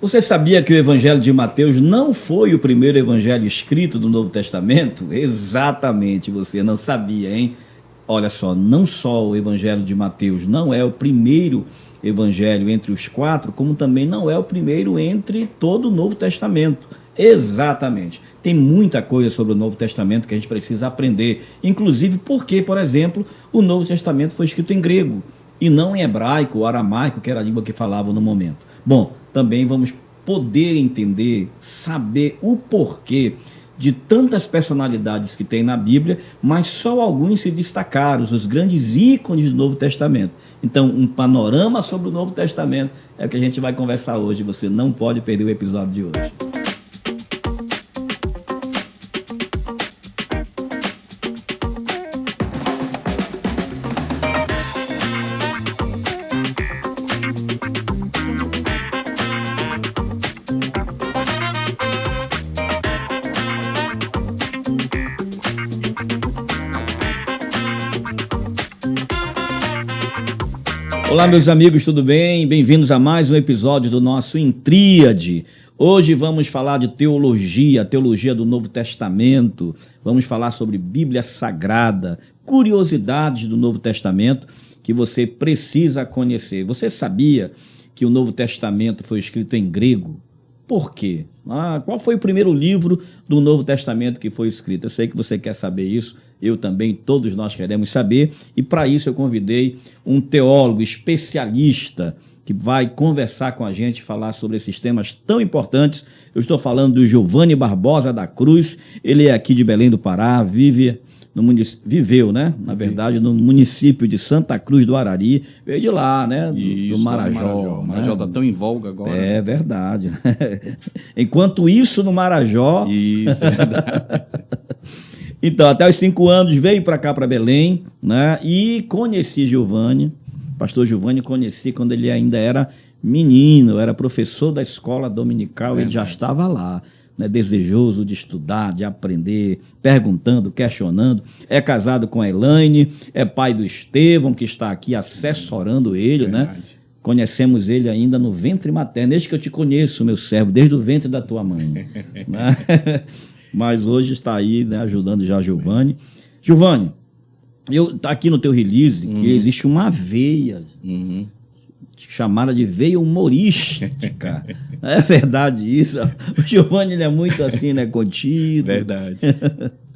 Você sabia que o Evangelho de Mateus não foi o primeiro evangelho escrito do Novo Testamento? Exatamente, você não sabia, hein? Olha só, não só o Evangelho de Mateus não é o primeiro evangelho entre os quatro, como também não é o primeiro entre todo o Novo Testamento. Exatamente. Tem muita coisa sobre o Novo Testamento que a gente precisa aprender, inclusive porque, por exemplo, o Novo Testamento foi escrito em grego e não em hebraico ou aramaico, que era a língua que falavam no momento. Bom, também vamos poder entender, saber o porquê de tantas personalidades que tem na Bíblia, mas só alguns se destacaram, os grandes ícones do Novo Testamento. Então, um panorama sobre o Novo Testamento é o que a gente vai conversar hoje. Você não pode perder o episódio de hoje. Olá, meus amigos, tudo bem? Bem-vindos a mais um episódio do nosso Intríade. Hoje vamos falar de teologia, teologia do Novo Testamento. Vamos falar sobre Bíblia Sagrada, curiosidades do Novo Testamento que você precisa conhecer. Você sabia que o Novo Testamento foi escrito em grego? Por quê? Qual foi o primeiro livro do Novo Testamento que foi escrito? Eu sei que você quer saber isso, eu também, todos nós queremos saber, e para isso eu convidei um teólogo especialista que vai conversar com a gente, falar sobre esses temas tão importantes. Eu estou falando do Giovanni Barbosa da Cruz, ele é aqui de Belém do Pará, viveu, né? Na verdade, no município de Santa Cruz do Arari, veio de lá, né? Do Marajó. O Marajó está tão em voga agora. É verdade. Enquanto isso, no Marajó... Isso, é verdade. Então, até os 5 anos, veio para cá, para Belém, né? E conheci Giovanni, pastor Giovanni, conheci quando ele ainda era menino, era professor da escola dominical, ele já estava lá, né, desejoso de estudar, de aprender, perguntando, questionando. É casado com a Elaine, é pai do Estevão, que está aqui assessorando ele, né? Conhecemos ele ainda no ventre materno, desde que eu te conheço, meu servo, desde o ventre da tua mãe. Né? Mas hoje está aí, né, ajudando já Giovanni. Giovanni, tá aqui no teu release que existe uma veia chamada de veia humorística. É verdade isso? O Giovanni, ele é muito assim, né, contido. Verdade.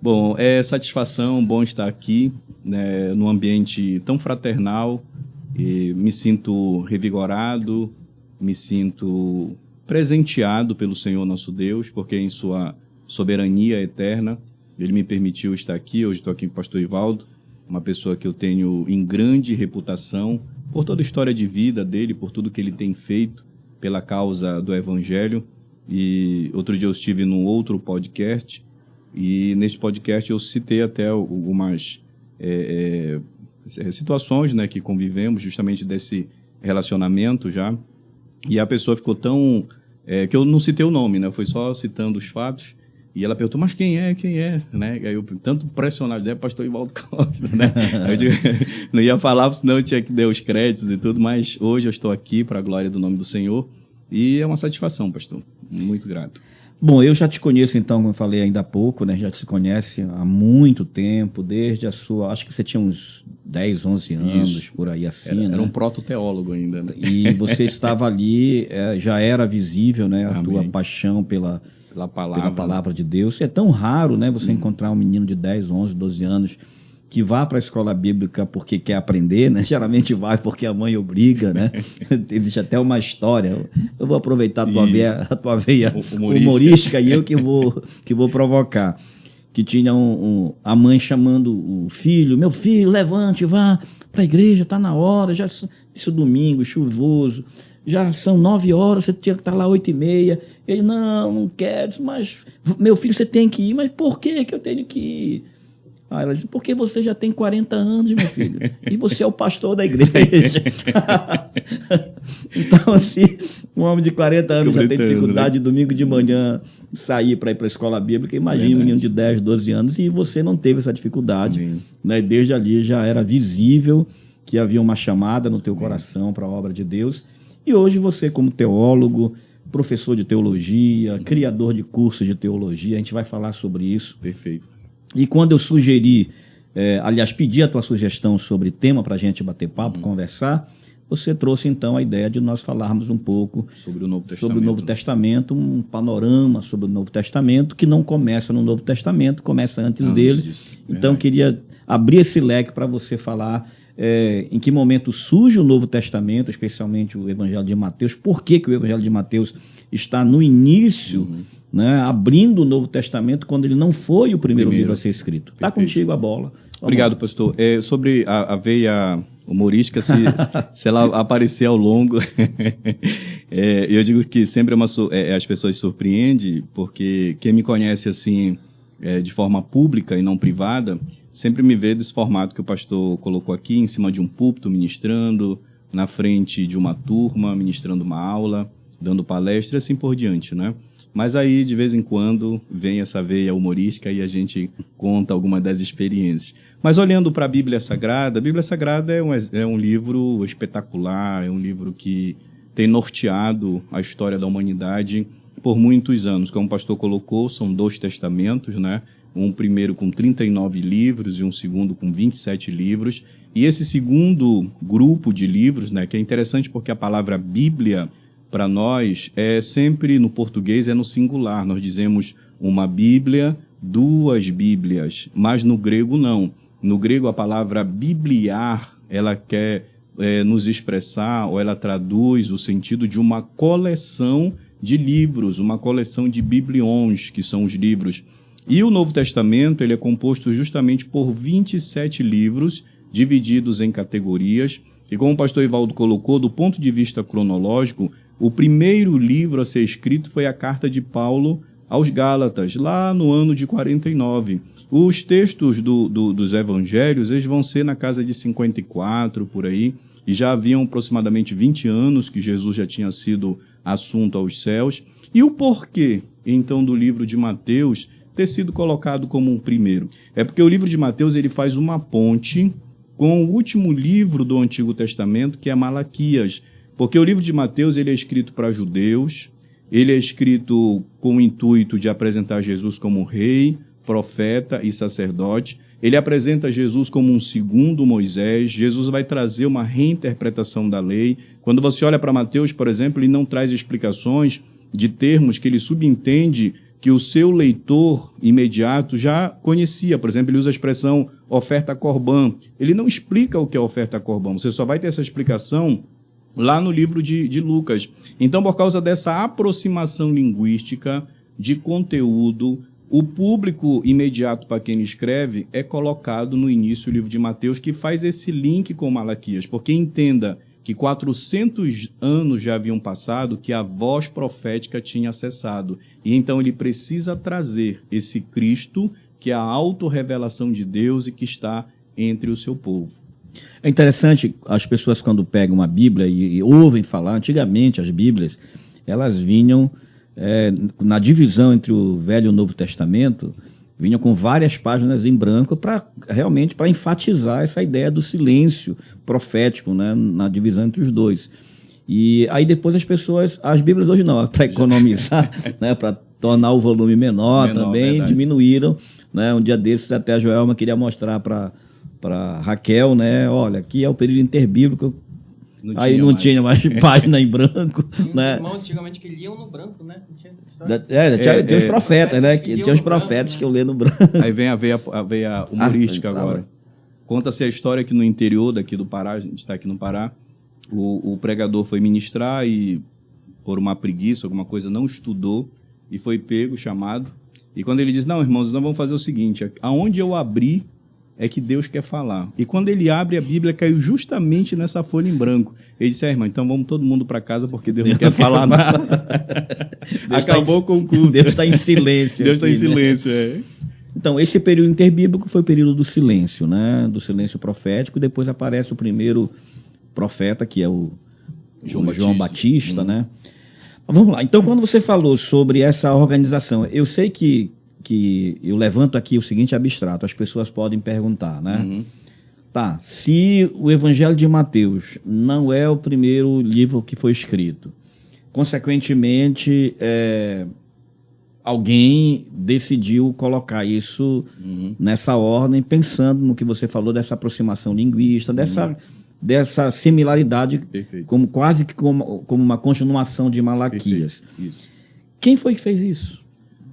Bom, é satisfação, bom estar aqui, né, num ambiente tão fraternal. E me sinto revigorado, me sinto presenteado pelo Senhor nosso Deus, porque em sua soberania eterna, Ele me permitiu estar aqui. Hoje estou aqui com o pastor Ivaldo, uma pessoa que eu tenho em grande reputação, por toda a história de vida dele, por tudo que ele tem feito pela causa do Evangelho. E outro dia eu estive num outro podcast, e neste podcast eu citei até algumas situações, né, que convivemos justamente desse relacionamento já, e a pessoa ficou tão... que eu não citei o nome, né, foi só citando os fatos, e ela perguntou, mas quem é, né, aí eu tanto pressionado, é pastor Ivaldo Costa, né, aí eu digo, não ia falar, senão eu tinha que dar os créditos e tudo, mas hoje eu estou aqui para a glória do nome do Senhor, e é uma satisfação, pastor, muito grato. Bom, eu já te conheço então, como eu falei ainda há pouco, né? Já se conhece há muito tempo, desde a sua... Acho que você tinha uns 10, 11 anos, isso, por aí assim, era um proto-teólogo ainda. Né? E você estava ali, já era visível, né? A tua paixão pela palavra de Deus. É tão raro, né? Você encontrar um menino de 10, 11, 12 anos que vá para a escola bíblica porque quer aprender, né? Geralmente vai porque a mãe obriga, né? Existe até uma história. Eu vou aproveitar a tua veia humorística e eu que vou provocar. Que tinha a mãe chamando o filho, meu filho, levante, vá para a igreja, está na hora, já isso domingo, chuvoso, já são 9 horas, você tinha que estar lá 8h30. Ele, não quero, mas meu filho, você tem que ir, mas por que eu tenho que ir? Aí ela disse, porque você já tem 40 anos, meu filho, e você é o pastor da igreja. Então, assim, um homem de 40 anos já tem dificuldade, né? Domingo de manhã, sair para ir para a escola bíblica. Imagina um menino de 10, 12 anos, e você não teve essa dificuldade. Né? Desde ali já era visível que havia uma chamada no teu coração para a obra de Deus. E hoje você, como teólogo, professor de teologia, criador de cursos de teologia, a gente vai falar sobre isso. Perfeito. E quando eu sugeri, aliás, pedi a tua sugestão sobre tema para a gente bater papo, conversar, você trouxe então a ideia de nós falarmos um pouco sobre o Novo Testamento, sobre o Novo Testamento, um panorama sobre o Novo Testamento, que não começa no Novo Testamento, começa antes dele. Disso, então, eu queria abrir esse leque para você falar em que momento surge o Novo Testamento, especialmente o Evangelho de Mateus, por que o Evangelho de Mateus está no início, né, abrindo o Novo Testamento, quando ele não foi o primeiro livro a ser escrito. Está contigo a bola. Obrigado, pastor. Sobre a veia humorística, se ela aparecer ao longo, eu digo que sempre as pessoas surpreendem, porque quem me conhece assim de forma pública e não privada, sempre me vê desse formato que o pastor colocou aqui, em cima de um púlpito, ministrando, na frente de uma turma, ministrando uma aula, dando palestra e assim por diante, né? Mas aí, de vez em quando, vem essa veia humorística e a gente conta alguma das experiências. Mas olhando para a Bíblia Sagrada é um livro espetacular, é um livro que tem norteado a história da humanidade por muitos anos. Como o pastor colocou, são 2 testamentos, né? Um primeiro com 39 livros e um segundo com 27 livros. E esse segundo grupo de livros, né, que é interessante porque a palavra Bíblia, para nós, é sempre, no português, é no singular. Nós dizemos uma Bíblia, 2 Bíblias, mas no grego não. No grego, a palavra bibliar, ela quer nos expressar, ou ela traduz o sentido de uma coleção de livros, uma coleção de biblions, que são os livros. E o Novo Testamento, ele é composto justamente por 27 livros, divididos em categorias. E como o pastor Ivaldo colocou, do ponto de vista cronológico, o primeiro livro a ser escrito foi a carta de Paulo aos Gálatas, lá no ano de 49. Os textos dos evangelhos, eles vão ser na casa de 54, por aí, e já haviam aproximadamente 20 anos que Jesus já tinha sido assunto aos céus. E o porquê, então, do livro de Mateus ter sido colocado como o primeiro? É porque o livro de Mateus, ele faz uma ponte com o último livro do Antigo Testamento, que é Malaquias. Porque o livro de Mateus, ele é escrito para judeus, ele é escrito com o intuito de apresentar Jesus como rei, profeta e sacerdote. Ele apresenta Jesus como um segundo Moisés. Jesus vai trazer uma reinterpretação da lei. Quando você olha para Mateus, por exemplo, ele não traz explicações de termos que ele subentende que o seu leitor imediato já conhecia. Por exemplo, ele usa a expressão oferta corbã. Ele não explica o que é oferta corbã. Você só vai ter essa explicação lá no livro de Lucas. Então, por causa dessa aproximação linguística de conteúdo, o público imediato para quem escreve é colocado no início do livro de Mateus, que faz esse link com Malaquias, porque entenda que 400 anos já haviam passado, que a voz profética tinha cessado. E então ele precisa trazer esse Cristo, que é a autorrevelação de Deus e que está entre o seu povo. É interessante, as pessoas quando pegam uma Bíblia e ouvem falar, antigamente as Bíblias, elas vinham na divisão entre o Velho e o Novo Testamento, vinham com várias páginas em branco realmente para enfatizar essa ideia do silêncio profético, né, na divisão entre os dois. E aí depois as Bíblias hoje não, para economizar, né, para tornar o volume menor também, verdade, diminuíram. Né, um dia desses até a Joelma queria mostrar para Raquel, né, olha, aqui é o período interbíblico. Aí não tinha mais página em branco. Tinha né? irmãos antigamente que liam no branco, né? Não tinha essa tinha os profetas, né? Tinha os profetas branco, que eu leio no branco. Aí vem a veia humorística agora. Conta-se a história que no interior daqui do Pará, a gente está aqui no Pará, o pregador foi ministrar e por uma preguiça, alguma coisa, não estudou e foi pego, chamado. E quando ele diz, não, irmãos, nós vamos fazer o seguinte, aonde eu abrir é que Deus quer falar. E quando ele abre a Bíblia, caiu justamente nessa folha em branco. Ele disse, irmão, então vamos todo mundo para casa porque Deus não quer falar nada. Acabou com o culto. Deus está em silêncio. Deus está em silêncio, né? Então, esse período interbíblico foi o período do silêncio, né? Do silêncio profético. Depois aparece o primeiro profeta, que é o João Batista, né? Mas vamos lá. Então, quando você falou sobre essa organização, eu sei que eu levanto aqui o seguinte abstrato, as pessoas podem perguntar, né? Uhum. Tá, se o Evangelho de Mateus não é o primeiro livro que foi escrito, consequentemente, alguém decidiu colocar isso nessa ordem, pensando no que você falou dessa aproximação linguística, dessa similaridade, quase que como uma continuação de Malaquias. Isso. Quem foi que fez isso?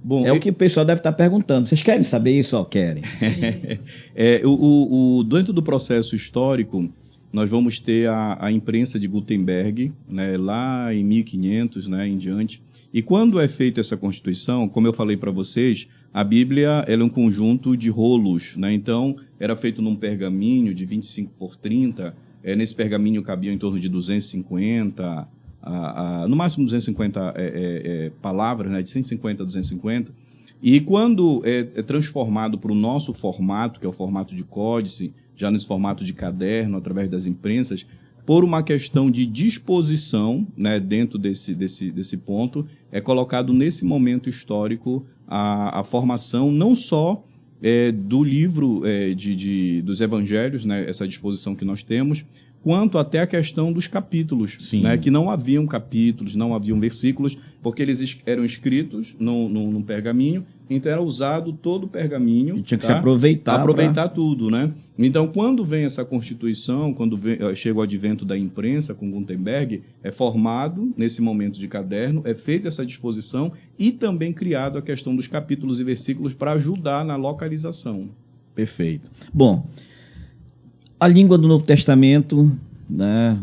Bom, o que o pessoal deve estar perguntando. Vocês querem saber isso ou querem? Dentro do processo histórico, nós vamos ter a imprensa de Gutenberg, né, lá em 1500, né, em diante. E quando é feita essa Constituição, como eu falei para vocês, a Bíblia ela é um conjunto de rolos, né? Então, era feito num pergaminho de 25 por 30, nesse pergaminho cabia em torno de 250, no máximo 250 palavras, né? De 150 a 250. E quando é transformado para o nosso formato, que é o formato de códice, já nesse formato de caderno, através das imprensas, por uma questão de disposição, né, dentro desse ponto, é colocado nesse momento histórico a formação não só do livro dos evangelhos, né, essa disposição que nós temos, quanto até a questão dos capítulos, né, que não haviam capítulos, não haviam versículos, porque eles eram escritos num pergaminho, então era usado todo o pergaminho. E tinha que se aproveitar tudo, né? Então, quando vem essa Constituição, quando chega o advento da imprensa com Gutenberg, é formado nesse momento de caderno, é feita essa disposição e também criado a questão dos capítulos e versículos para ajudar na localização. Perfeito. Bom, a língua do Novo Testamento, né?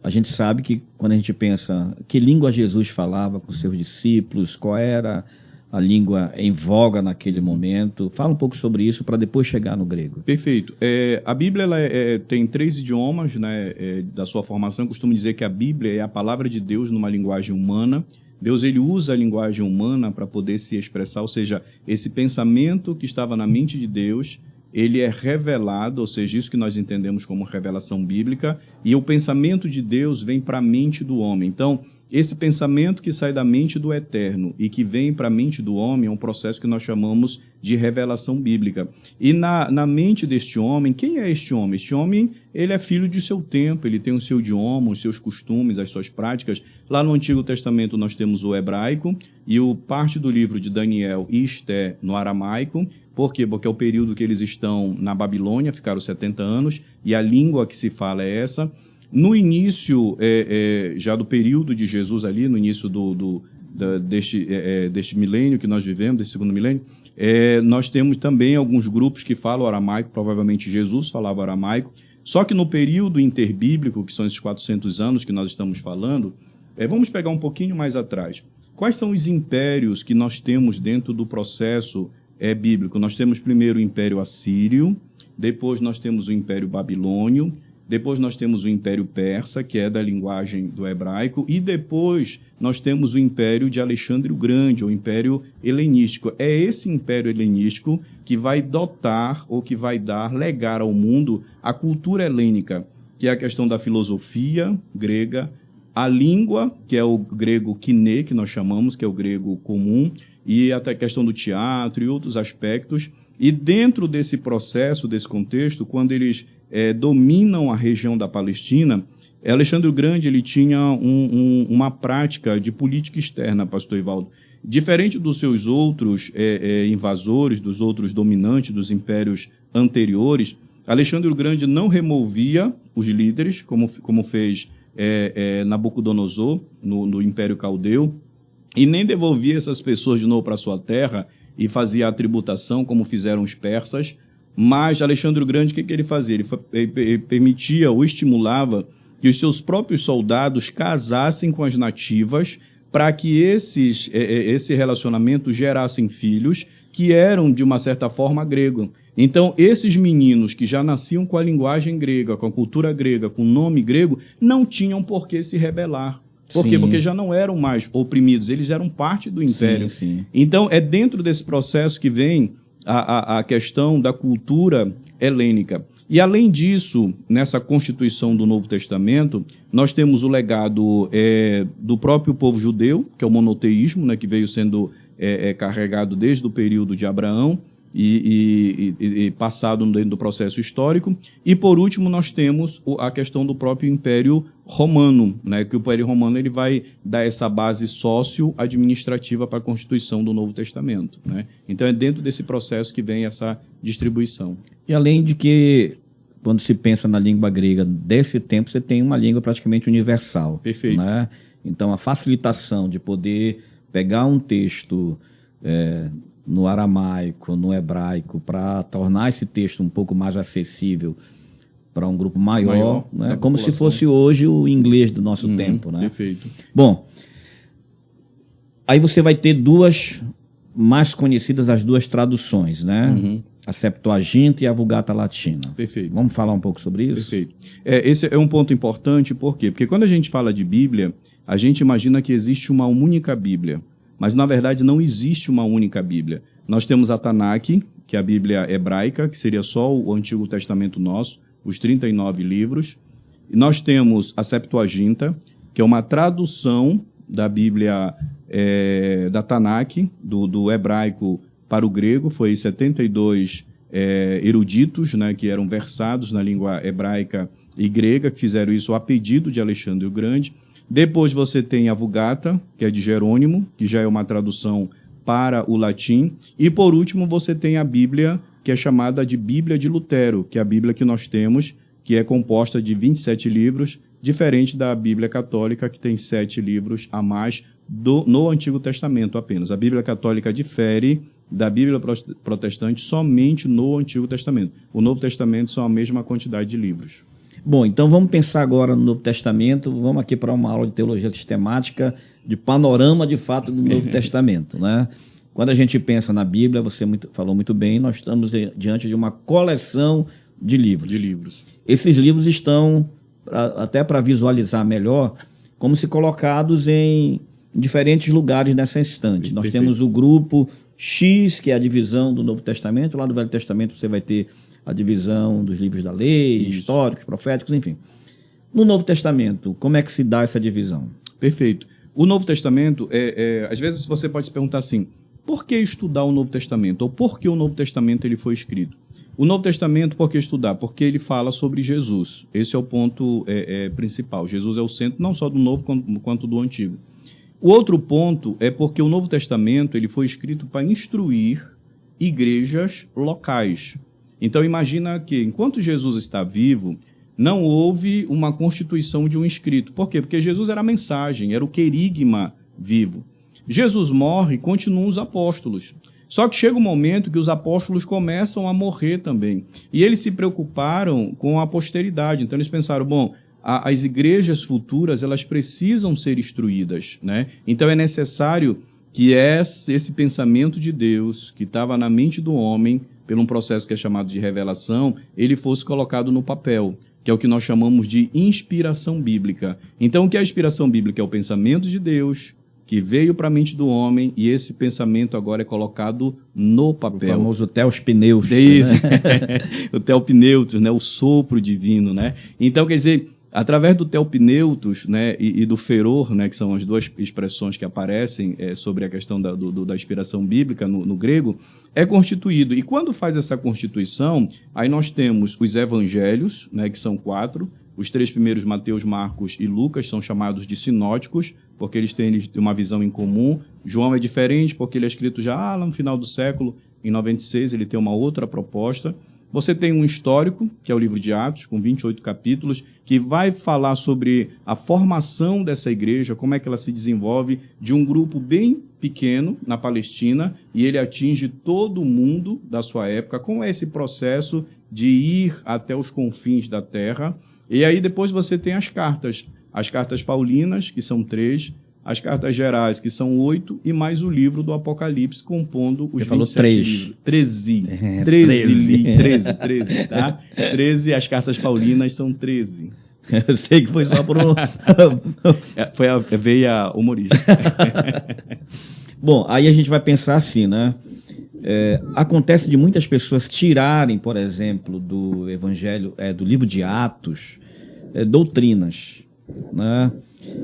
A gente sabe que quando a gente pensa que língua Jesus falava com seus discípulos, qual era a língua em voga naquele momento. Fala um pouco sobre isso para depois chegar no grego. Perfeito. A Bíblia ela tem 3 idiomas, né, da sua formação. Eu costumo dizer que a Bíblia é a palavra de Deus numa linguagem humana. Deus ele usa a linguagem humana para poder se expressar, ou seja, esse pensamento que estava na mente de Deus, ele é revelado, ou seja, isso que nós entendemos como revelação bíblica, e o pensamento de Deus vem para a mente do homem. Então, esse pensamento que sai da mente do eterno e que vem para a mente do homem é um processo que nós chamamos de revelação bíblica. E na mente deste homem, quem é este homem? Este homem, ele é filho de seu tempo, ele tem o seu idioma, os seus costumes, as suas práticas. Lá no Antigo Testamento nós temos o hebraico e parte do livro de Daniel e Esté no aramaico. Por quê? Porque é o período que eles estão na Babilônia, ficaram 70 anos, e a língua que se fala é essa. No início, já do período de Jesus ali, no início deste milênio que nós vivemos, desse segundo milênio, nós temos também alguns grupos que falam aramaico, provavelmente Jesus falava aramaico, só que no período interbíblico, que são esses 400 anos que nós estamos falando, vamos pegar um pouquinho mais atrás. Quais são os impérios que nós temos dentro do processo bíblico? Nós temos primeiro o Império Assírio, depois nós temos o Império Babilônio, depois nós temos o Império Persa, que é da linguagem do hebraico, e depois nós temos o Império de Alexandre o Grande, ou Império Helenístico. É esse Império Helenístico que vai dotar, ou que vai legar ao mundo a cultura helênica, que é a questão da filosofia grega, a língua, que é o grego kiné, que nós chamamos, que é o grego comum, e até a questão do teatro e outros aspectos. E dentro desse processo, desse contexto, quando eles dominam a região da Palestina, Alexandre o Grande ele tinha uma prática de política externa, pastor Ivaldo. Diferente dos seus outros invasores, dos outros dominantes dos impérios anteriores, Alexandre o Grande não removia os líderes, como fez Nabucodonosor no Império Caldeu, e nem devolvia essas pessoas de novo para sua terra e fazia a tributação, como fizeram os persas. Mas Alexandre o Grande, o que ele fazia? Ele permitia ou estimulava que os seus próprios soldados casassem com as nativas para que esse relacionamento gerassem filhos que eram, de uma certa forma, gregos. Então, esses meninos que já nasciam com a linguagem grega, com a cultura grega, com o nome grego, não tinham por que se rebelar. Por quê? Porque já não eram mais oprimidos, eles eram parte do império. Sim. Então, é dentro desse processo que vem a questão da cultura helênica. E, além disso, nessa Constituição do Novo Testamento, nós temos o legado do próprio povo judeu, que é o monoteísmo, né, que veio sendo carregado desde o período de Abraão, e passado dentro do processo histórico. E, por último, nós temos a questão do próprio Império Romano, né, que o Império Romano ele vai dar essa base sócio-administrativa para a constituição do Novo Testamento, né? Então, é dentro desse processo que vem essa distribuição. E além de que, quando se pensa na língua grega desse tempo, você tem uma língua praticamente universal. Perfeito. Né? Então, a facilitação de poder pegar um texto no aramaico, no hebraico, para tornar esse texto um pouco mais acessível para um grupo maior, né? Como se fosse hoje o inglês do nosso tempo. Né? Perfeito. Bom, aí você vai ter duas mais conhecidas, as duas traduções, né? A Septuaginta e a Vulgata Latina. Perfeito. Vamos falar um pouco sobre isso? Perfeito. Esse é um ponto importante, por quê? Porque quando a gente fala de Bíblia, a gente imagina que existe uma única Bíblia, mas na verdade não existe uma única Bíblia. Nós temos a Tanakh, que é a Bíblia hebraica, que seria só o Antigo Testamento nosso, os 39 livros. E nós temos a Septuaginta, que é uma tradução da Bíblia da Tanakh, do hebraico para o grego. Foi 72 eruditos, né, que eram versados na língua hebraica e grega, que fizeram isso a pedido de Alexandre o Grande. Depois você tem a Vulgata, que é de Jerônimo, que já é uma tradução para o latim. E por último você tem a Bíblia, que é chamada de Bíblia de Lutero, que é a Bíblia que nós temos, que é composta de 27 livros, diferente da Bíblia Católica, que tem 7 livros a mais no Antigo Testamento apenas. A Bíblia Católica difere da Bíblia Protestante somente no Antigo Testamento. O Novo Testamento são a mesma quantidade de livros. Bom, então vamos pensar agora no Novo Testamento, vamos aqui para uma aula de teologia sistemática, de panorama de fato do Novo Testamento, né? Quando a gente pensa na Bíblia, você falou muito bem, nós estamos diante de uma coleção de livros. Esses livros estão, até para visualizar melhor, como se colocados em diferentes lugares nessa estante. Nós temos o grupo X, que é a divisão do Novo Testamento, lá do Velho Testamento você vai ter a divisão dos livros da lei, históricos, proféticos, enfim. No Novo Testamento, como é que se dá essa divisão? Perfeito. O Novo Testamento, às vezes você pode se perguntar assim, por que estudar o Novo Testamento? Ou por que o Novo Testamento ele foi escrito? O Novo Testamento, por que estudar? Porque ele fala sobre Jesus. Esse é o ponto principal. Jesus é o centro não só do Novo quanto do Antigo. O outro ponto é porque o Novo Testamento ele foi escrito para instruir igrejas locais. Então imagina que enquanto Jesus está vivo, não houve uma constituição de um escrito. Por quê? Porque Jesus era a mensagem, era o querigma vivo. Jesus morre e continuam os apóstolos. Só que chega um momento que os apóstolos começam a morrer também. E eles se preocuparam com a posteridade. Então eles pensaram, bom, as igrejas futuras elas precisam ser instruídas, né? Então é necessário que esse pensamento de Deus, que estava na mente do homem, por um processo que é chamado de revelação, ele fosse colocado no papel, que é o que nós chamamos de inspiração bíblica. Então, o que é a inspiração bíblica? É o pensamento de Deus, que veio para a mente do homem, e esse pensamento agora é colocado no papel. O famoso Theos Pneustos. Né? O Theos Pneustos, né? O sopro divino. Né? Então, quer dizer, através do Theopneutos, né, e do feror, né, que são as duas expressões que aparecem sobre a questão da inspiração bíblica no grego, é constituído. E quando faz essa constituição, aí nós temos os evangelhos, né, que são 4, os 3 primeiros, Mateus, Marcos e Lucas, são chamados de sinóticos, porque eles têm uma visão em comum. João é diferente, porque ele é escrito já lá no final do século, em 96, ele tem uma outra proposta. Você tem um histórico, que é o livro de Atos, com 28 capítulos, que vai falar sobre a formação dessa igreja, como é que ela se desenvolve de um grupo bem pequeno na Palestina, e ele atinge todo o mundo da sua época, como é esse processo de ir até os confins da terra. E aí depois você tem as cartas paulinas, que são 3, as cartas gerais, que são 8, e mais o livro do Apocalipse, compondo os 27 livros. 13, tá? 13, as cartas paulinas são 13. Eu sei que foi só por um... Foi a veia humorística. Bom, aí a gente vai pensar assim, né? Acontece de muitas pessoas tirarem, por exemplo, do Evangelho, do livro de Atos, doutrinas, né?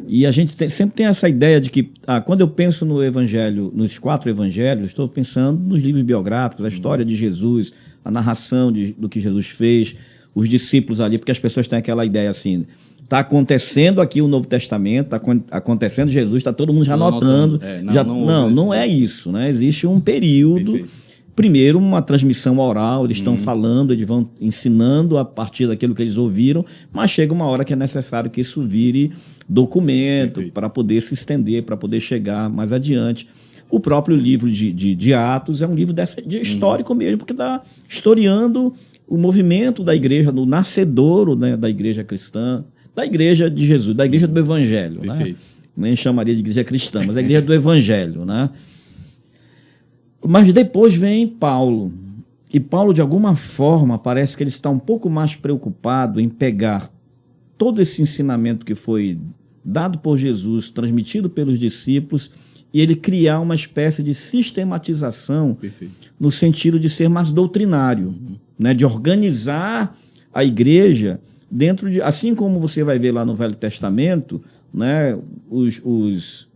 E a gente sempre tem essa ideia de que, quando eu penso no Evangelho, nos 4 Evangelhos, estou pensando nos livros biográficos, a história de Jesus, a narração do que Jesus fez, os discípulos ali, porque as pessoas têm aquela ideia assim, está acontecendo aqui o Novo Testamento, está acontecendo Jesus, está todo mundo já anotando. Não é isso, né? Existe um período. Perfeito. Primeiro, uma transmissão oral, eles estão falando, eles vão ensinando a partir daquilo que eles ouviram, mas chega uma hora que é necessário que isso vire documento para poder se estender, para poder chegar mais adiante. O próprio livro de Atos é um livro de histórico mesmo, porque está historiando o movimento da igreja, do nascedouro, né, da igreja cristã, da igreja de Jesus, da igreja do Evangelho. Né? Nem chamaria de igreja cristã, mas a igreja do Evangelho, né? Mas depois vem Paulo, e Paulo, de alguma forma, parece que ele está um pouco mais preocupado em pegar todo esse ensinamento que foi dado por Jesus, transmitido pelos discípulos, e ele criar uma espécie de sistematização no sentido de ser mais doutrinário, né, de organizar a igreja dentro de... Assim como você vai ver lá no Velho Testamento, né, os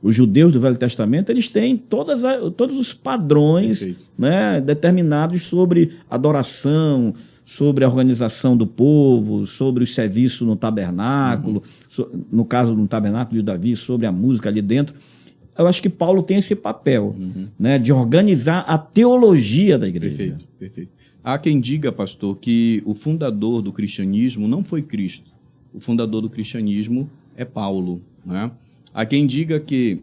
judeus do Velho Testamento, eles têm todos os padrões, né, determinados sobre adoração, sobre a organização do povo, sobre o serviço no tabernáculo, no caso do tabernáculo de Davi, sobre a música ali dentro. Eu acho que Paulo tem esse papel, né, de organizar a teologia da igreja. Perfeito. Há quem diga, pastor, que o fundador do cristianismo não foi Cristo. O fundador do cristianismo é Paulo, né? Há quem diga que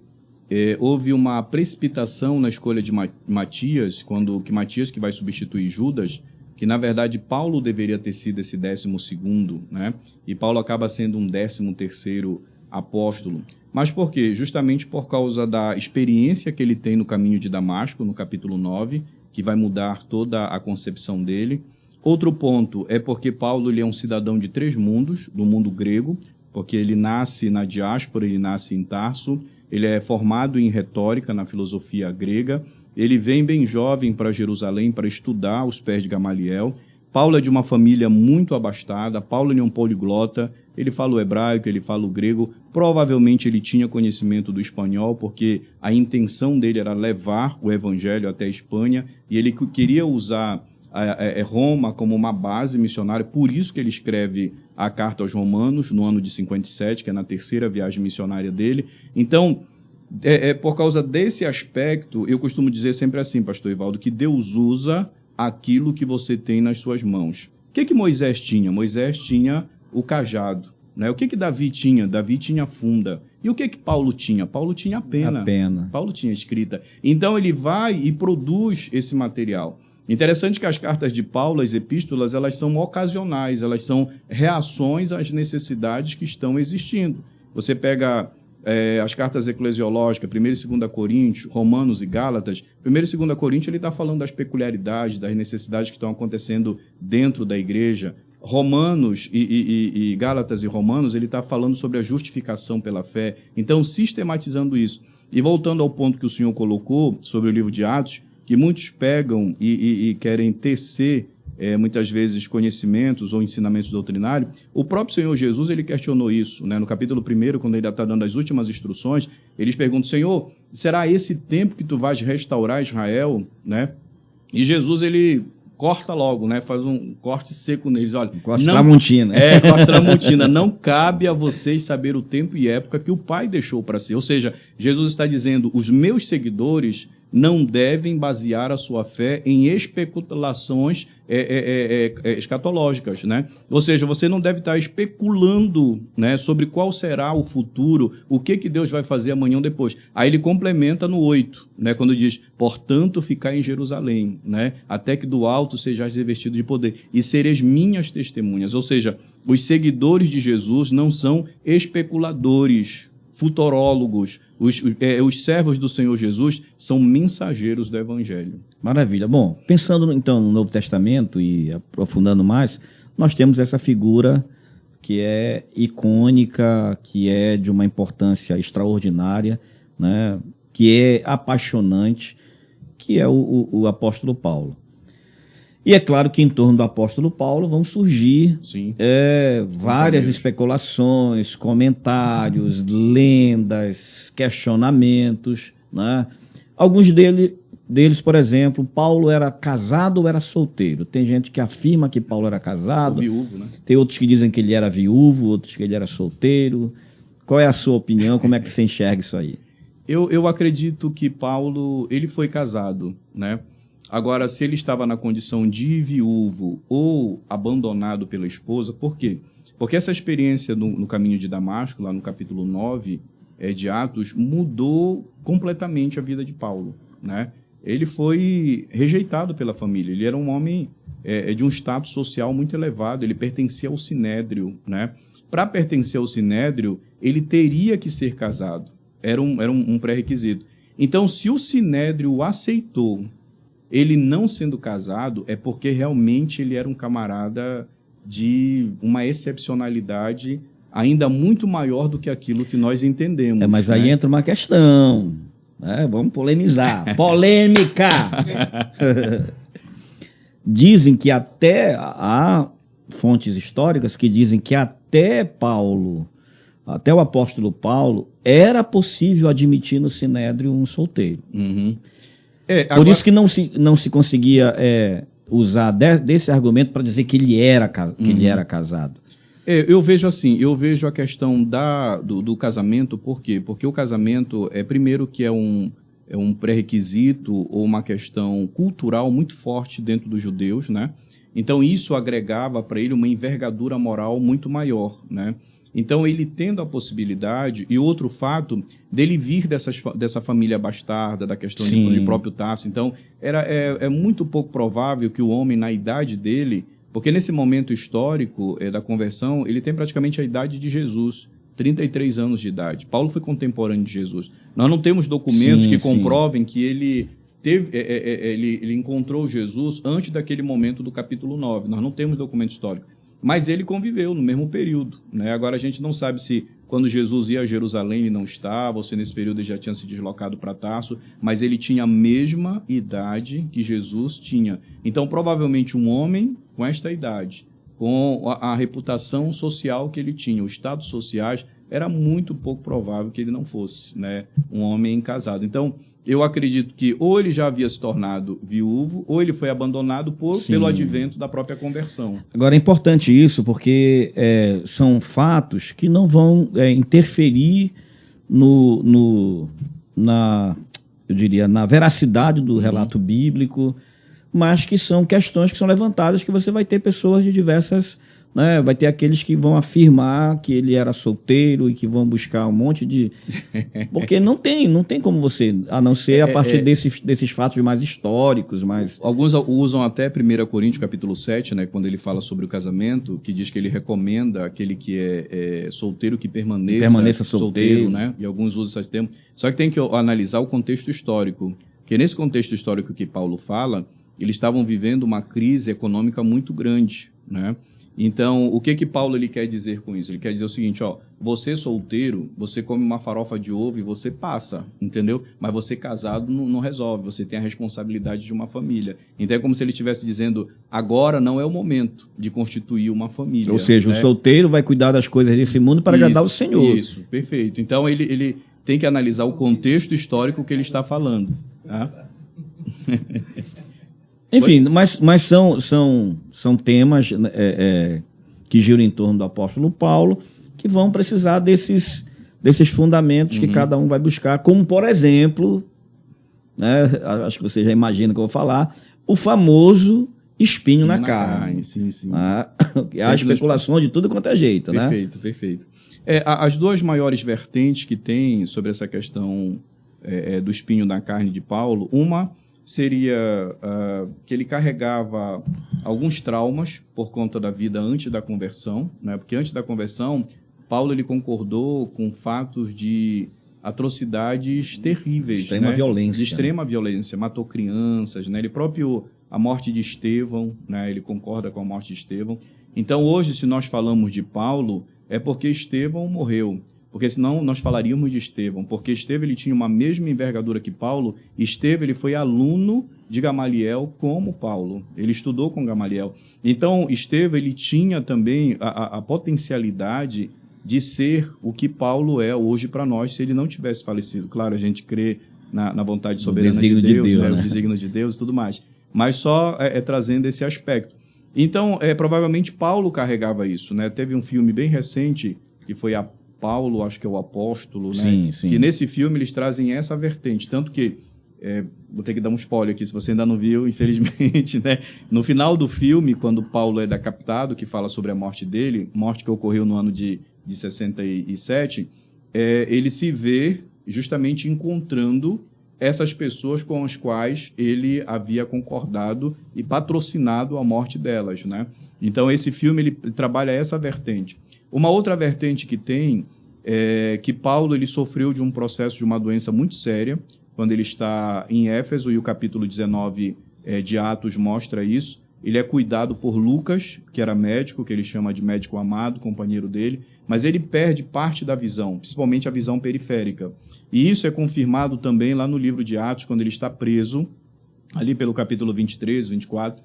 houve uma precipitação na escolha de Matias, Matias que vai substituir Judas, que na verdade Paulo deveria ter sido esse 12º, né? E Paulo acaba sendo um 13º apóstolo. Mas por quê? Justamente por causa da experiência que ele tem no caminho de Damasco, no capítulo 9, que vai mudar toda a concepção dele. Outro ponto é porque Paulo ele é um cidadão de 3 mundos, do mundo grego, porque ele nasce na diáspora, ele nasce em Tarso, ele é formado em retórica, na filosofia grega, ele vem bem jovem para Jerusalém para estudar aos pés de Gamaliel. Paulo é de uma família muito abastada, Paulo é um poliglota, ele fala o hebraico, ele fala o grego, provavelmente ele tinha conhecimento do espanhol, porque a intenção dele era levar o evangelho até a Espanha, e ele queria usar Roma como uma base missionária, por isso que ele escreve a carta aos Romanos, no ano de 57, que é na 3ª viagem missionária dele. Então, por causa desse aspecto, eu costumo dizer sempre assim, pastor Ivaldo, que Deus usa aquilo que você tem nas suas mãos. O que Moisés tinha? Moisés tinha o cajado. Né? O que Davi tinha? Davi tinha a funda. E o que Paulo tinha? Paulo tinha a pena. Paulo tinha a escrita. Então ele vai e produz esse material. Interessante que as cartas de Paulo, as epístolas, elas são ocasionais, elas são reações às necessidades que estão existindo. Você pega as cartas eclesiológicas, 1 e 2 Coríntios, Romanos e Gálatas. 1 e 2 Coríntios ele está falando das peculiaridades, das necessidades que estão acontecendo dentro da igreja. Romanos e Gálatas e Romanos, ele está falando sobre a justificação pela fé. Então, sistematizando isso. E voltando ao ponto que o senhor colocou sobre o livro de Atos, que muitos pegam e querem tecer, muitas vezes, conhecimentos ou ensinamentos doutrinários, o próprio Senhor Jesus, ele questionou isso, né? No capítulo 1, quando ele está dando as últimas instruções, eles perguntam, Senhor, será esse tempo que tu vais restaurar Israel? Né? E Jesus, ele corta logo, né? Faz um corte seco neles. Olha, corte Tramontina. Corte Tramontina. Não cabe a vocês saber o tempo e época que o Pai deixou para si. Ou seja, Jesus está dizendo, os meus seguidores não devem basear a sua fé em especulações escatológicas, né? Ou seja, você não deve estar especulando, né, sobre qual será o futuro, o que Deus vai fazer amanhã ou depois. Aí ele complementa no 8, né, quando diz, portanto, ficai em Jerusalém, né, até que do alto sejais revestidos de poder, e sereis minhas testemunhas. Ou seja, os seguidores de Jesus não são especuladores, futurólogos. Os servos do Senhor Jesus são mensageiros do Evangelho. Maravilha. Bom, pensando então no Novo Testamento e aprofundando mais, nós temos essa figura que é icônica, que é de uma importância extraordinária, né? Que é apaixonante, que é o apóstolo Paulo. E é claro que em torno do apóstolo Paulo vão surgir Sim. várias especulações, comentários, lendas, questionamentos, né? Alguns deles, por exemplo, Paulo era casado ou era solteiro? Tem gente que afirma que Paulo era casado, O viúvo, né? tem outros que dizem que ele era viúvo, outros que ele era solteiro. Qual é a sua opinião? Como é que você enxerga isso aí? Eu acredito que Paulo, ele foi casado, né? Agora, se ele estava na condição de viúvo ou abandonado pela esposa, por quê? Porque essa experiência no caminho de Damasco, lá no capítulo 9 de Atos, mudou completamente a vida de Paulo, né? Ele foi rejeitado pela família, ele era um homem de um status social muito elevado, ele pertencia ao Sinédrio, né? Para pertencer ao Sinédrio, ele teria que ser casado, era um pré-requisito. Então, se o Sinédrio o aceitou, ele não sendo casado, é porque realmente ele era um camarada de uma excepcionalidade ainda muito maior do que aquilo que nós entendemos. Mas aí entra uma questão, né? Vamos polemizar. Polêmica! Dizem que há fontes históricas que dizem que até o apóstolo Paulo, era possível admitir no Sinédrio um solteiro. Uhum. Por isso que não se conseguia usar desse argumento para dizer que ele era casado. Eu vejo assim, eu vejo a questão do casamento, por quê? Porque o casamento, primeiro que é um pré-requisito ou uma questão cultural muito forte dentro dos judeus, né? Então isso agregava para ele uma envergadura moral muito maior, né? Então, ele tendo a possibilidade, e outro fato, dele vir dessa família bastarda, da questão de próprio Tarso. Então, é muito pouco provável que o homem, na idade dele, porque nesse momento histórico da conversão, ele tem praticamente a idade de Jesus, 33 anos de idade. Paulo foi contemporâneo de Jesus. Nós não temos documentos que comprovem que ele encontrou Jesus antes daquele momento do capítulo 9. Nós não temos documento histórico. Mas ele conviveu no mesmo período, né? Agora a gente não sabe se quando Jesus ia a Jerusalém ele não estava, ou se nesse período ele já tinha se deslocado para Tarso, mas ele tinha a mesma idade que Jesus tinha. Então, provavelmente um homem com esta idade, com a reputação social que ele tinha, os status sociais, era muito pouco provável que ele não fosse, né, um homem casado. Então, eu acredito que ou ele já havia se tornado viúvo, ou ele foi abandonado pelo advento da própria conversão. Agora, é importante isso, porque são fatos que não vão interferir na veracidade do relato bíblico, mas que são questões que são levantadas, que você vai ter pessoas de diversas... Né? Vai ter aqueles que vão afirmar que ele era solteiro e que vão buscar um monte de... Porque não tem como você, a não ser a partir desses fatos mais históricos. Alguns usam até 1 Coríntios capítulo 7, né, quando ele fala sobre o casamento, que diz que ele recomenda aquele que é solteiro que permaneça solteiro, né? E alguns usam esse termo. Só que tem que analisar o contexto histórico, porque nesse contexto histórico que Paulo fala, eles estavam vivendo uma crise econômica muito grande, né? Então, o que Paulo ele quer dizer com isso? Ele quer dizer o seguinte, você solteiro, você come uma farofa de ovo e você passa, entendeu? Mas você casado não resolve, você tem a responsabilidade de uma família. Então, é como se ele estivesse dizendo, agora não é o momento de constituir uma família. Ou seja, né? O solteiro vai cuidar das coisas desse mundo para agradar o Senhor. Isso, perfeito. Então, ele tem que analisar o contexto histórico que ele está falando. Tá? Enfim, mas são temas que giram em torno do apóstolo Paulo, que vão precisar desses fundamentos que cada um vai buscar, como, por exemplo, né, acho que você já imagina o que eu vou falar, o famoso espinho na carne. Sim, sim. Há especulações de tudo quanto é jeito, perfeito, né? Perfeito. As duas maiores vertentes que tem sobre essa questão do espinho na carne de Paulo, uma seria que ele carregava alguns traumas por conta da vida antes da conversão, né? Porque antes da conversão, Paulo ele concordou com fatos de atrocidades terríveis, extrema violência, de extrema violência, matou crianças, né? Ele próprio, a morte de Estevão, né? Ele concorda com a morte de Estevão. Então hoje, se nós falamos de Paulo, é porque Estevão morreu. porque senão nós falaríamos de Estevão, porque Estevão ele tinha uma mesma envergadura que Paulo. Estevão ele foi aluno de Gamaliel como Paulo, ele estudou com Gamaliel. Então Estevão ele tinha também a potencialidade de ser o que Paulo é hoje para nós, se ele não tivesse falecido. Claro, a gente crê na vontade soberana de Deus, né? O desígnio de Deus e tudo mais, mas só trazendo esse aspecto. Então, provavelmente Paulo carregava isso, né? Teve um filme bem recente, que foi a Paulo, acho que é o Apóstolo, né? Sim, sim. Que nesse filme eles trazem essa vertente, tanto que, vou ter que dar um spoiler aqui, se você ainda não viu, infelizmente, né? No final do filme, quando Paulo é decapitado, que fala sobre a morte dele, morte que ocorreu no ano de 67, ele se vê justamente encontrando essas pessoas com as quais ele havia concordado e patrocinado a morte delas, né? Então esse filme ele trabalha essa vertente. Uma outra vertente que tem é que Paulo ele sofreu de um processo de uma doença muito séria quando ele está em Éfeso, e o capítulo 19 de Atos mostra isso. Ele é cuidado por Lucas, que era médico, que ele chama de médico amado, companheiro dele, mas ele perde parte da visão, principalmente a visão periférica. E isso é confirmado também lá no livro de Atos, quando ele está preso, ali pelo capítulo 23, 24.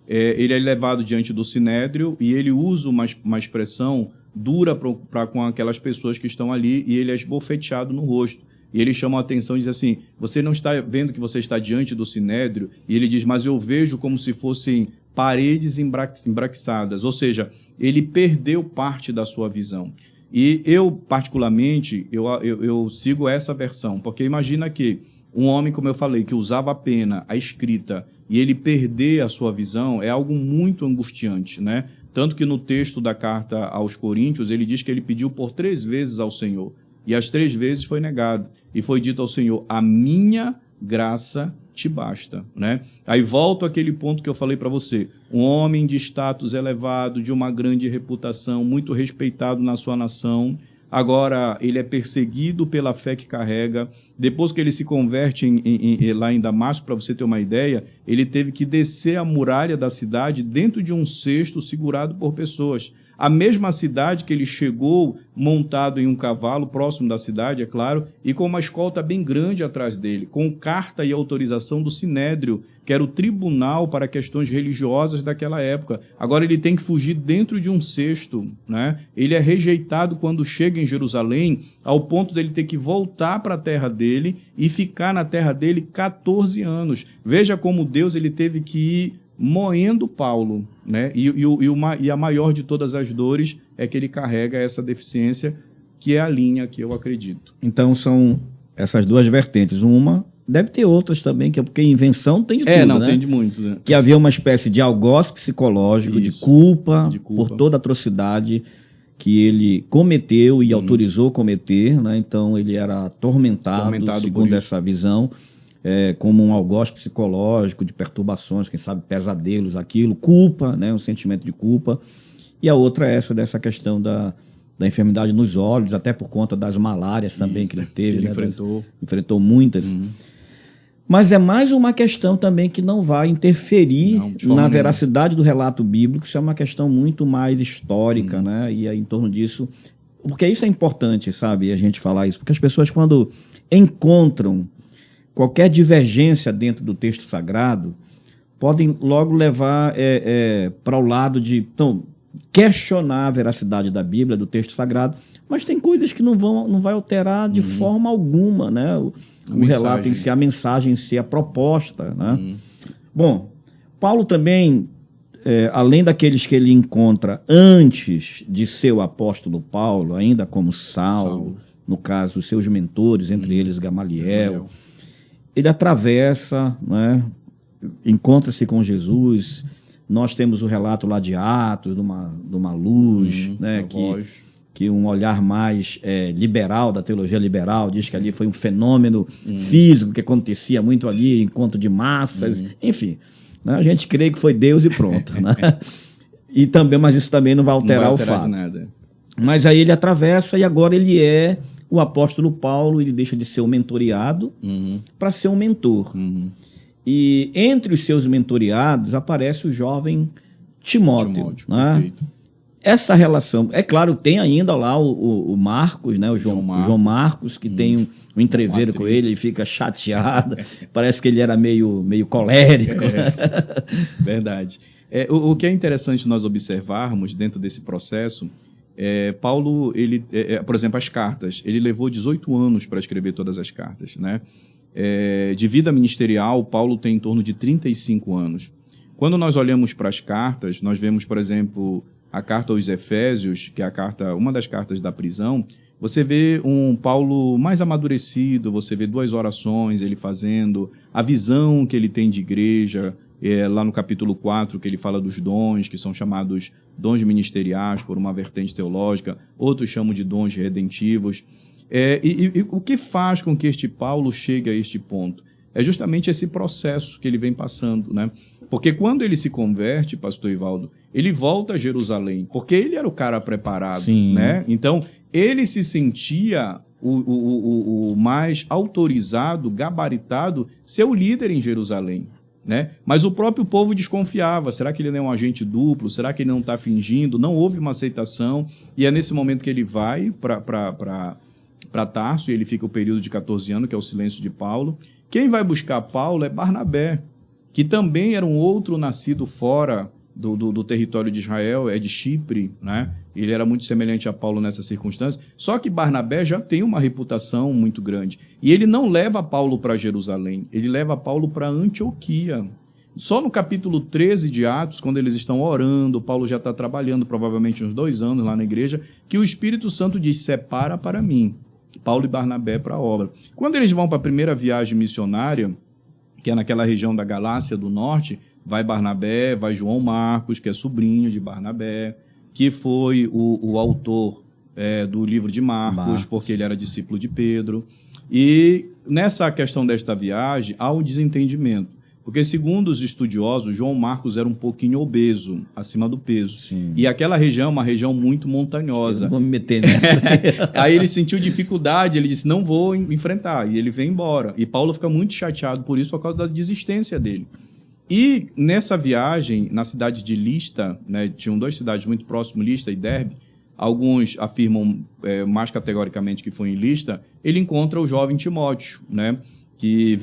Ele é levado diante do Sinédrio e ele usa uma expressão dura para com aquelas pessoas que estão ali, e ele é esbofeteado no rosto. E ele chama a atenção e diz assim: você não está vendo que você está diante do Sinédrio? E ele diz: mas eu vejo como se fossem paredes embraquiçadas. Ou seja, ele perdeu parte da sua visão. E eu, particularmente, eu sigo essa versão, porque imagina que um homem, como eu falei, que usava a pena, a escrita, e ele perder a sua visão, é algo muito angustiante, né? Tanto que no texto da carta aos Coríntios, ele diz que ele pediu por 3 vezes ao Senhor, e as 3 vezes foi negado, e foi dito ao Senhor: a minha graça te basta, né? Aí volto àquele ponto que eu falei para você: um homem de status elevado, de uma grande reputação, muito respeitado na sua nação, agora ele é perseguido pela fé que carrega. Depois que ele se converte lá em Damasco, para você ter uma ideia, ele teve que descer a muralha da cidade dentro de um cesto segurado por pessoas. A mesma cidade que ele chegou montado em um cavalo, próximo da cidade, é claro, e com uma escolta bem grande atrás dele, com carta e autorização do Sinédrio, que era o tribunal para questões religiosas daquela época. Agora ele tem que fugir dentro de um cesto, né? Ele é rejeitado quando chega em Jerusalém, ao ponto dele ter que voltar para a terra dele e ficar na terra dele 14 anos. Veja como Deus ele teve que ir moendo Paulo, né? E a maior de todas as dores é que ele carrega essa deficiência, que é a linha que eu acredito. Então são essas duas vertentes. Uma, deve ter outras também, que é porque invenção tem de tudo, não, né? tem de muito, né? Que havia uma espécie de algoz psicológico, de culpa por toda a atrocidade que ele cometeu e autorizou cometer, né? Então ele era atormentado segundo essa visão. Como um algoz psicológico de perturbações, quem sabe pesadelos, aquilo, culpa, né, um sentimento de culpa. E a outra é dessa questão da enfermidade nos olhos, até por conta das malárias também que ele teve. Ele né, enfrentou muitas. Uhum. Mas é mais uma questão também que não vai interferir na veracidade do relato bíblico. Isso é uma questão muito mais histórica, né? E é em torno disso, porque isso é importante, sabe, a gente falar isso, porque as pessoas, quando encontram qualquer divergência dentro do texto sagrado, podem logo levar para o lado de questionar a veracidade da Bíblia, do texto sagrado, mas tem coisas que não vai alterar de forma alguma, né? O relato em si, a mensagem em si, a proposta, né? Bom, Paulo também, além daqueles que ele encontra antes de ser o apóstolo Paulo, ainda como Saulo, no caso, os seus mentores, entre eles Gamaliel, ele atravessa, né, encontra-se com Jesus. Nós temos o relato lá de Atos, de uma luz, né, que um olhar mais liberal, da teologia liberal, diz que ali foi um fenômeno físico que acontecia muito ali, encontro de massas, enfim. Né, a gente crê que foi Deus e pronto. Né? E também, mas isso também não vai alterar o fato. Nada. Mas aí ele atravessa e agora ele é o apóstolo Paulo, ele deixa de ser o mentoriado para ser um mentor. E entre os seus mentoriados aparece o jovem Timóteo. Né? essa relação, é claro, tem ainda lá o Marcos, né, o João Marcos, que tem um entreveiro com ele, ele fica chateado, parece que ele era meio colérico. Verdade. O que é interessante nós observarmos dentro desse processo, Paulo, por exemplo, as cartas, ele levou 18 anos para escrever todas as cartas, né? De vida ministerial, Paulo tem em torno de 35 anos. Quando nós olhamos para as cartas, nós vemos, por exemplo, a carta aos Efésios, que é uma das cartas da prisão, você vê um Paulo mais amadurecido, você vê 2 orações ele fazendo, a visão que ele tem de igreja, lá no capítulo 4, que ele fala dos dons, que são chamados dons ministeriais por uma vertente teológica, outros chamam de dons redentivos. E o que faz com que este Paulo chegue a este ponto? É justamente esse processo que ele vem passando, né? Porque quando ele se converte, pastor Ivaldo, ele volta a Jerusalém, porque ele era o cara preparado, Sim. né? Então, ele se sentia o mais autorizado, gabaritado, ser o líder em Jerusalém, né? Mas o próprio povo desconfiava, será que ele não é um agente duplo? Será que ele não está fingindo? Não houve uma aceitação, e é nesse momento que ele vai para Tarso, e ele fica o período de 14 anos, que é o silêncio de Paulo. Quem vai buscar Paulo é Barnabé, que também era um outro nascido fora do território de Israel, é de Chipre, né? Ele era muito semelhante a Paulo nessa circunstância, só que Barnabé já tem uma reputação muito grande. E ele não leva Paulo para Jerusalém, ele leva Paulo para Antioquia. Só no capítulo 13 de Atos, quando eles estão orando, Paulo já está trabalhando provavelmente uns 2 anos lá na igreja, que o Espírito Santo diz, separa para mim Paulo e Barnabé para a obra. Quando eles vão para a primeira viagem missionária, que é naquela região da Galácia do Norte, vai Barnabé, vai João Marcos, que é sobrinho de Barnabé, que foi o autor do livro de Marcos, porque ele era discípulo de Pedro. E nessa questão desta viagem, há um desentendimento. Porque, segundo os estudiosos, João Marcos era um pouquinho obeso, acima do peso. Sim. E aquela região é uma região muito montanhosa. Eu não vou me meter nessa. Aí ele sentiu dificuldade, ele disse, não vou enfrentar. E ele vem embora. E Paulo fica muito chateado por isso, por causa da desistência dele. E nessa viagem, na cidade de Lista, né, tinham 2 cidades muito próximas, Lista e Derbe, alguns afirmam mais categoricamente que foi em Lista, ele encontra o jovem Timóteo, né, que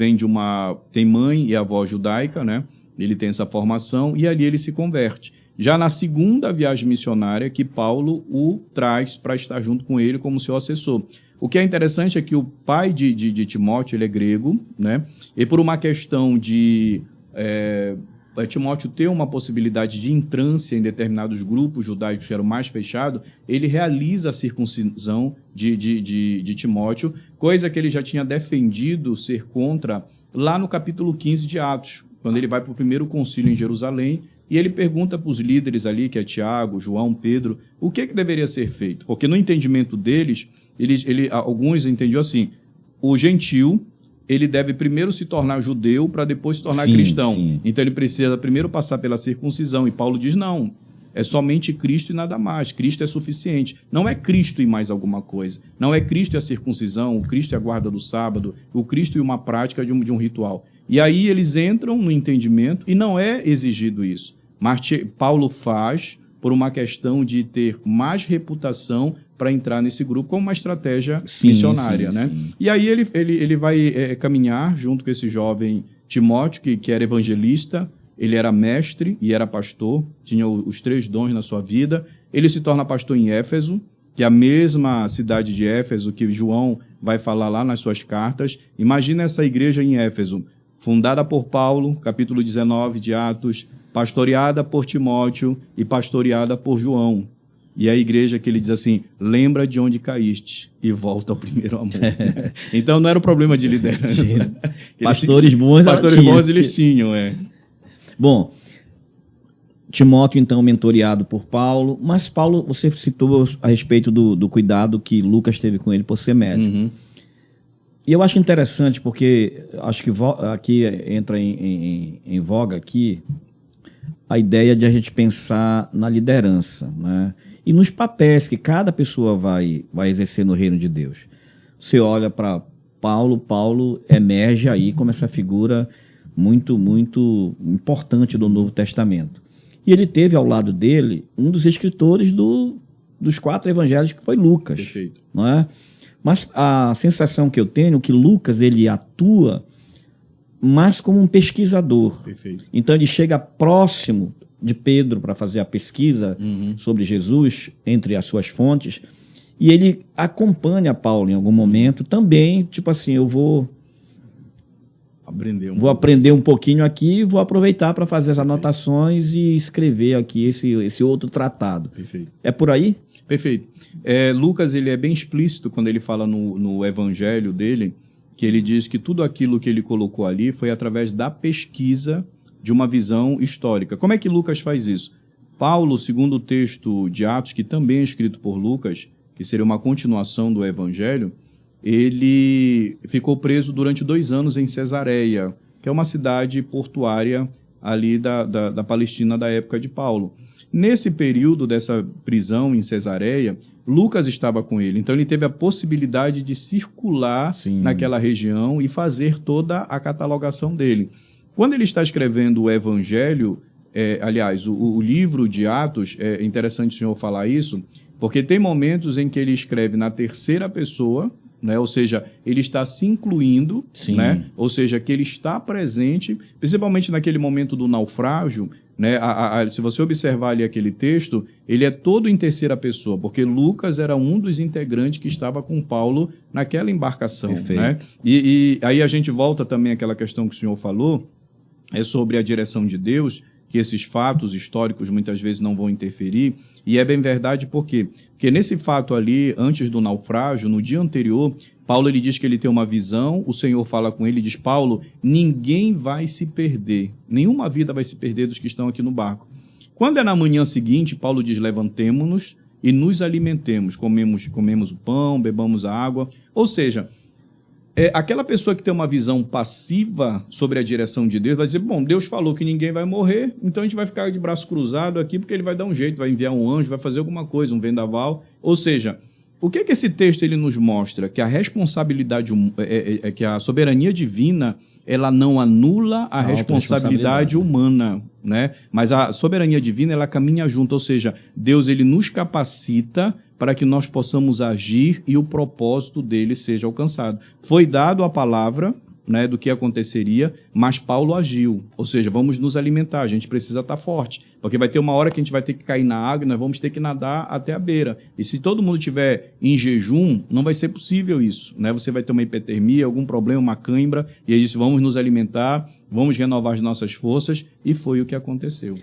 tem mãe e avó judaica, né? Ele tem essa formação e ali ele se converte. Já na segunda viagem missionária, que Paulo o traz para estar junto com ele como seu assessor. O que é interessante é que o pai de Timóteo, ele é grego, né? E por uma questão de Timóteo ter uma possibilidade de entrância em determinados grupos judaicos que eram mais fechados, ele realiza a circuncisão de Timóteo, coisa que ele já tinha defendido ser contra lá no capítulo 15 de Atos, quando ele vai para o primeiro concílio em Jerusalém, e ele pergunta para os líderes ali, que é Tiago, João, Pedro, o que deveria ser feito? Porque no entendimento deles, alguns entendiam assim, o gentil, ele deve primeiro se tornar judeu para depois se tornar cristão. Sim. Então ele precisa primeiro passar pela circuncisão. E Paulo diz, não, é somente Cristo e nada mais. Cristo é suficiente. Não é Cristo e mais alguma coisa. Não é Cristo e a circuncisão, o Cristo e a guarda do sábado, o Cristo e uma prática de um ritual. E aí eles entram no entendimento e não é exigido isso. Mas Paulo faz por uma questão de ter mais reputação para entrar nesse grupo como uma estratégia missionária, né? Sim. E aí ele vai caminhar junto com esse jovem Timóteo, que era evangelista, ele era mestre e era pastor, tinha os 3 dons na sua vida. Ele se torna pastor em Éfeso, que é a mesma cidade de Éfeso que João vai falar lá nas suas cartas. Imagina essa igreja em Éfeso, fundada por Paulo, capítulo 19 de Atos, pastoreada por Timóteo e pastoreada por João. E a igreja que ele diz assim, lembra de onde caíste e volta ao primeiro amor. Então não era um problema de liderança. Pastores bons eles tinham, Bom, Timóteo então mentoreado por Paulo, mas Paulo, você citou a respeito do cuidado que Lucas teve com ele por ser médico. Uhum. E eu acho interessante porque acho que aqui entra em voga aqui a ideia de a gente pensar na liderança, né? E nos papéis que cada pessoa vai exercer no reino de Deus. Você olha para Paulo emerge aí como essa figura muito, muito importante do Novo Testamento. E ele teve ao lado dele um dos escritores dos 4 evangelhos, que foi Lucas. Perfeito. Não é? Mas a sensação que eu tenho é que Lucas ele atua mais como um pesquisador. Perfeito. Então ele chega próximo de Pedro para fazer a pesquisa sobre Jesus entre as suas fontes, e ele acompanha Paulo em algum momento também, tipo assim, eu vou aprender um pouquinho aqui, vou aproveitar para fazer as anotações e escrever aqui esse outro tratado. Perfeito. É por aí? Perfeito. Lucas ele é bem explícito quando ele fala no evangelho dele, que ele diz que tudo aquilo que ele colocou ali foi através da pesquisa de uma visão histórica. Como é que Lucas faz isso? Paulo, segundo o texto de Atos, que também é escrito por Lucas, que seria uma continuação do evangelho, ele ficou preso durante 2 anos em Cesareia, que é uma cidade portuária ali da Palestina da época de Paulo. Nesse período dessa prisão em Cesareia, Lucas estava com ele, então ele teve a possibilidade de circular naquela região e fazer toda a catalogação dele. Quando ele está escrevendo o Evangelho, aliás, o livro de Atos, é interessante o senhor falar isso, porque tem momentos em que ele escreve na terceira pessoa, né? Ou seja, ele está se incluindo, né? Ou seja, que ele está presente, principalmente naquele momento do naufrágio, né? Se você observar ali aquele texto, ele é todo em terceira pessoa, porque Lucas era um dos integrantes que estava com Paulo naquela embarcação. Né? E aí a gente volta também àquela questão que o senhor falou, sobre a direção de Deus, que esses fatos históricos muitas vezes não vão interferir, e é bem verdade por quê? Porque nesse fato ali, antes do naufrágio, no dia anterior, Paulo ele diz que ele tem uma visão, o Senhor fala com ele e diz, Paulo, ninguém vai se perder, nenhuma vida vai se perder dos que estão aqui no barco. Quando é na manhã seguinte, Paulo diz, levantemo-nos e nos alimentemos, comemos o pão, bebamos a água, ou seja, aquela pessoa que tem uma visão passiva sobre a direção de Deus vai dizer, bom, Deus falou que ninguém vai morrer, então a gente vai ficar de braço cruzado aqui porque ele vai dar um jeito, vai enviar um anjo, vai fazer alguma coisa, um vendaval. Ou seja, o que esse texto ele nos mostra? Que a responsabilidade, que a soberania divina, ela não anula a responsabilidade humana, né? Mas a soberania divina, ela caminha junto, ou seja, Deus ele nos capacita para que nós possamos agir e o propósito dele seja alcançado. Foi dado a palavra, né, do que aconteceria, mas Paulo agiu. Ou seja, vamos nos alimentar, a gente precisa estar forte, porque vai ter uma hora que a gente vai ter que cair na água e nós vamos ter que nadar até a beira. E se todo mundo estiver em jejum, não vai ser possível isso. Né? Você vai ter uma hipotermia, algum problema, uma cãibra, e aí disse, vamos nos alimentar, vamos renovar as nossas forças, e foi o que aconteceu.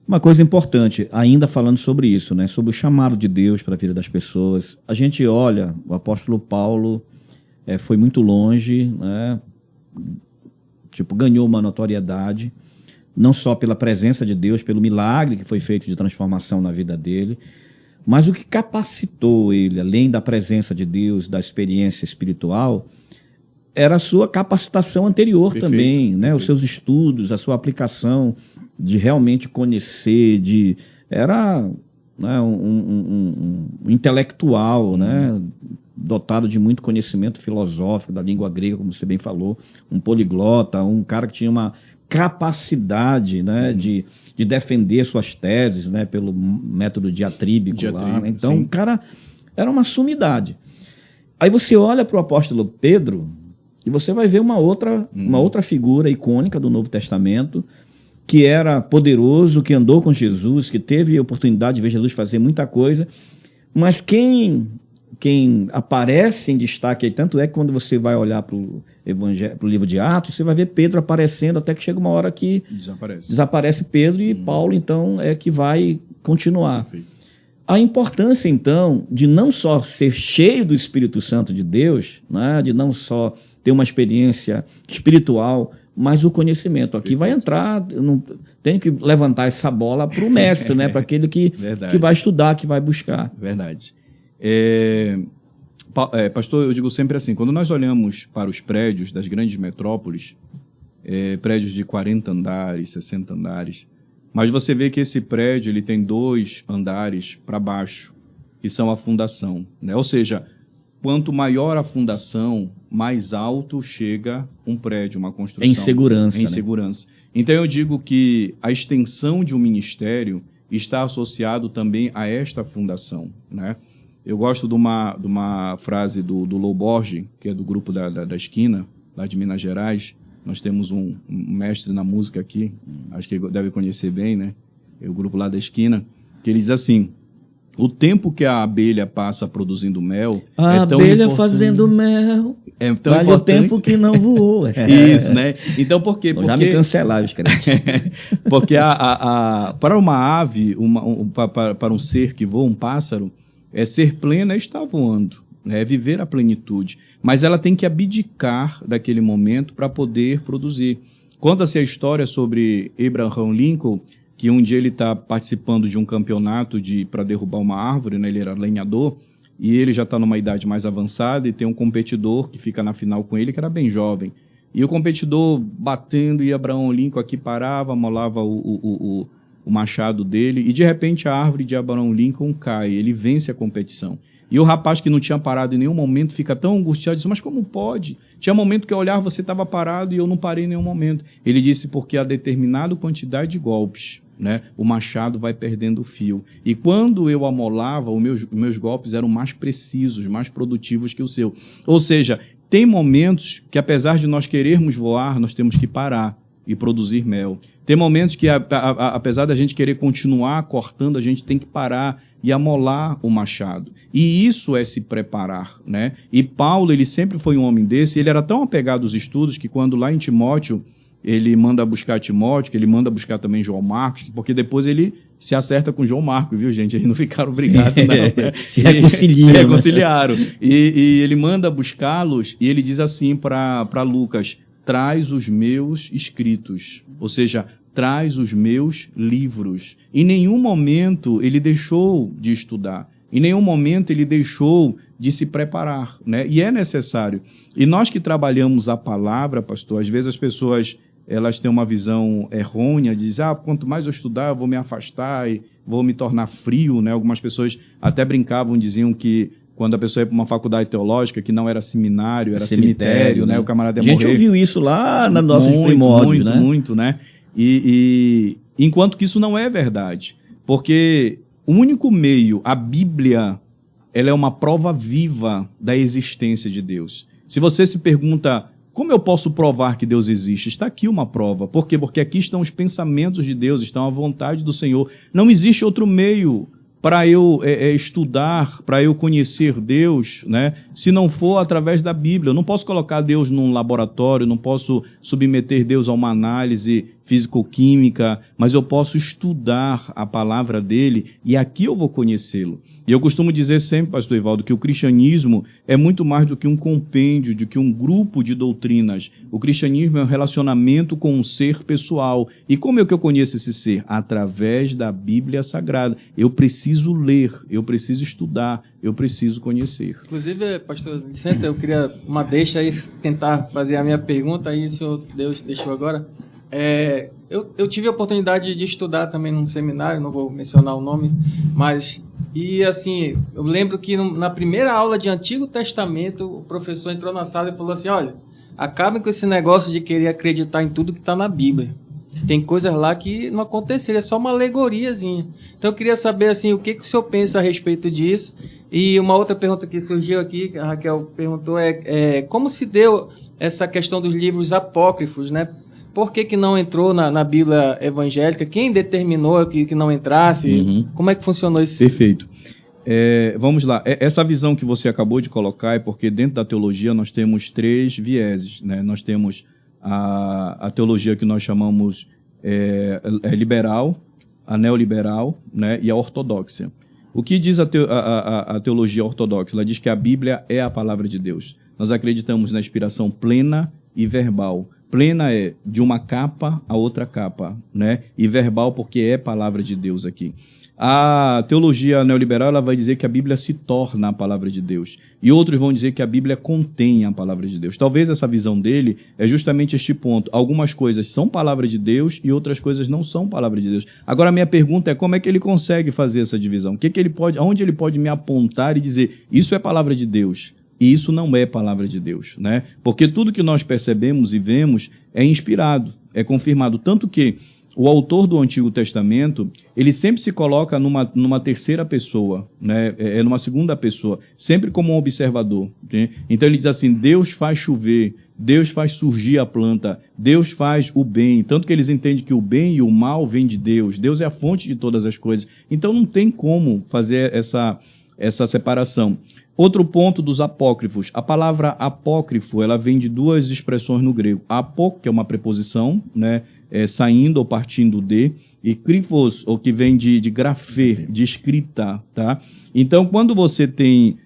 Uma coisa importante, ainda falando sobre isso, né, sobre o chamado de Deus para a vida das pessoas, a gente olha, o apóstolo Paulo foi muito longe, né, ganhou uma notoriedade, não só pela presença de Deus, pelo milagre que foi feito de transformação na vida dele, mas o que capacitou ele, além da presença de Deus, da experiência espiritual, era a sua capacitação anterior também, né? Os seus estudos, a sua aplicação de realmente conhecer, era, né, um intelectual, né, dotado de muito conhecimento filosófico da língua grega, como você bem falou, um poliglota, um cara que tinha uma capacidade, né, de defender suas teses, né, pelo método diatríbico lá, né? Então, o cara era uma sumidade. Aí você olha para o apóstolo Pedro e você vai ver uma outra figura icônica do Novo Testamento, que era poderoso, que andou com Jesus, que teve a oportunidade de ver Jesus fazer muita coisa, mas quem aparece em destaque aí, tanto é que quando você vai olhar para o livro de Atos, você vai ver Pedro aparecendo, até que chega uma hora que desaparece Pedro e Paulo, então, é que vai continuar. Perfeito. A importância, então, de não só ser cheio do Espírito Santo de Deus, né, de não só ter uma experiência espiritual, mas o conhecimento. Aqui vai entrar, tenho que levantar essa bola para o mestre, né, para aquele que vai estudar, que vai buscar. Verdade. Pastor, eu digo sempre assim, quando nós olhamos para os prédios das grandes metrópoles, prédios de 40 andares, 60 andares, mas você vê que esse prédio ele tem 2 andares para baixo, que são a fundação, né? Ou seja, quanto maior a fundação, mais alto chega um prédio, uma construção. Em segurança. Em segurança. Então eu digo que a extensão de um ministério está associado também a esta fundação, né? Eu gosto de uma frase do Lô Borges, que é do grupo da Esquina, lá de Minas Gerais. Nós temos um mestre na música aqui, acho que ele deve conhecer bem, né? É o grupo lá da Esquina, que ele diz assim: o tempo que a abelha passa produzindo mel a abelha fazendo mel é tão vale importante. O tempo que não voou. Isso, né? Então por quê? Já me cancelaram os crentes. Porque para uma ave, para um ser que voa, um pássaro, ser plena é estar voando, é viver a plenitude. Mas ela tem que abdicar daquele momento para poder produzir. Conta-se a história sobre Abraham Lincoln, que um dia ele está participando de um campeonato para derrubar uma árvore, né? Ele era lenhador, e ele já está numa idade mais avançada, e tem um competidor que fica na final com ele, que era bem jovem. E o competidor batendo, e Abraham Lincoln aqui parava, amolava o machado dele, e de repente a árvore de Abraham Lincoln cai, ele vence a competição. E o rapaz que não tinha parado em nenhum momento fica tão angustiado, diz: mas como pode? Tinha momento que eu olhava, você estava parado e eu não parei em nenhum momento. Ele disse: porque a determinada quantidade de golpes, né, o machado vai perdendo o fio. E quando eu amolava, os meus golpes eram mais precisos, mais produtivos que o seu. Ou seja, tem momentos que, apesar de nós querermos voar, nós temos que parar e produzir mel. Tem momentos que, apesar da gente querer continuar cortando, a gente tem que parar e amolar o machado. E isso é se preparar, né? E Paulo, ele sempre foi um homem desse, ele era tão apegado aos estudos que quando lá em Timóteo, ele manda buscar Timóteo, que ele manda buscar também João Marcos, porque depois ele se acerta com João Marcos, viu, gente? Eles não ficaram brigados, não. Né? Se reconciliaram. E ele manda buscá-los, e ele diz assim para Lucas: traz os meus escritos, ou seja, traz os meus livros. Em nenhum momento ele deixou de estudar, em nenhum momento ele deixou de se preparar, né? E é necessário. E nós que trabalhamos a palavra, pastor, às vezes as pessoas elas têm uma visão errônea, de dizer: quanto mais eu estudar, eu vou me afastar e vou me tornar frio, né? Algumas pessoas até brincavam, diziam que quando a pessoa ia para uma faculdade teológica, que não era seminário, era cemitério, né? O camarada ia morrer. A gente ouviu isso lá na nossa primórdios, né? Muito, né? E enquanto que isso não é verdade, porque o único meio, a Bíblia, ela é uma prova viva da existência de Deus. Se você se pergunta: como eu posso provar que Deus existe? Está aqui uma prova. Por quê? Porque aqui estão os pensamentos de Deus, estão a vontade do Senhor. Não existe outro meio para eu estudar, para eu conhecer Deus, né? Se não for através da Bíblia. Eu não posso colocar Deus num laboratório, não posso submeter Deus a uma análise físico-química, mas eu posso estudar a palavra dele e aqui eu vou conhecê-lo. E eu costumo dizer sempre, pastor Evaldo, que o cristianismo é muito mais do que um compêndio, do que um grupo de doutrinas. O cristianismo é um relacionamento com um ser pessoal. E como é que eu conheço esse ser? Através da Bíblia Sagrada. Eu preciso ler, eu preciso estudar, eu preciso conhecer. Inclusive, pastor, licença, eu queria uma deixa aí, tentar fazer a minha pergunta, aí o senhor Deus deixou agora. Eu tive a oportunidade de estudar também num seminário, não vou mencionar o nome, mas, e assim, eu lembro que na primeira aula de Antigo Testamento, o professor entrou na sala e falou assim: olha, acabem com esse negócio de querer acreditar em tudo que está na Bíblia. Tem coisas lá que não aconteceram, é só uma alegoriazinha. Então eu queria saber assim, o que o senhor pensa a respeito disso. E uma outra pergunta que surgiu aqui, que a Raquel perguntou, como se deu essa questão dos livros apócrifos, né? Por que não entrou na Bíblia evangélica? Quem determinou que não entrasse? Uhum. Como é que funcionou isso? Perfeito. Vamos lá. Essa visão que você acabou de colocar é porque dentro da teologia nós temos 3 vieses, né? Nós temos a teologia que nós chamamos liberal, a neoliberal, né? E a ortodoxa. O que diz a teologia ortodoxa? Ela diz que a Bíblia é a palavra de Deus. Nós acreditamos na inspiração plena e verbal. Plena é de uma capa a outra capa, né? E verbal porque é palavra de Deus aqui. A teologia neoliberal ela vai dizer que a Bíblia se torna a palavra de Deus. E outros vão dizer que a Bíblia contém a palavra de Deus. Talvez essa visão dele é justamente este ponto. Algumas coisas são palavra de Deus e outras coisas não são palavra de Deus. Agora a minha pergunta é como é que ele consegue fazer essa divisão? Onde ele pode me apontar e dizer isso é palavra de Deus? E isso não é palavra de Deus, né? Porque tudo que nós percebemos e vemos é inspirado, é confirmado. Tanto que o autor do Antigo Testamento, ele sempre se coloca numa terceira pessoa, né? Numa segunda pessoa, sempre como um observador. Né? Então ele diz assim, Deus faz chover, Deus faz surgir a planta, Deus faz o bem. Tanto que eles entendem que o bem e o mal vêm de Deus. Deus é a fonte de todas as coisas. Então não tem como fazer essa separação. Outro ponto dos apócrifos. A palavra apócrifo, ela vem de duas expressões no grego. Apó, que é uma preposição, né? Saindo ou partindo de, e krifos, ou que vem de grafê, de escrita, tá? Então, quando você tem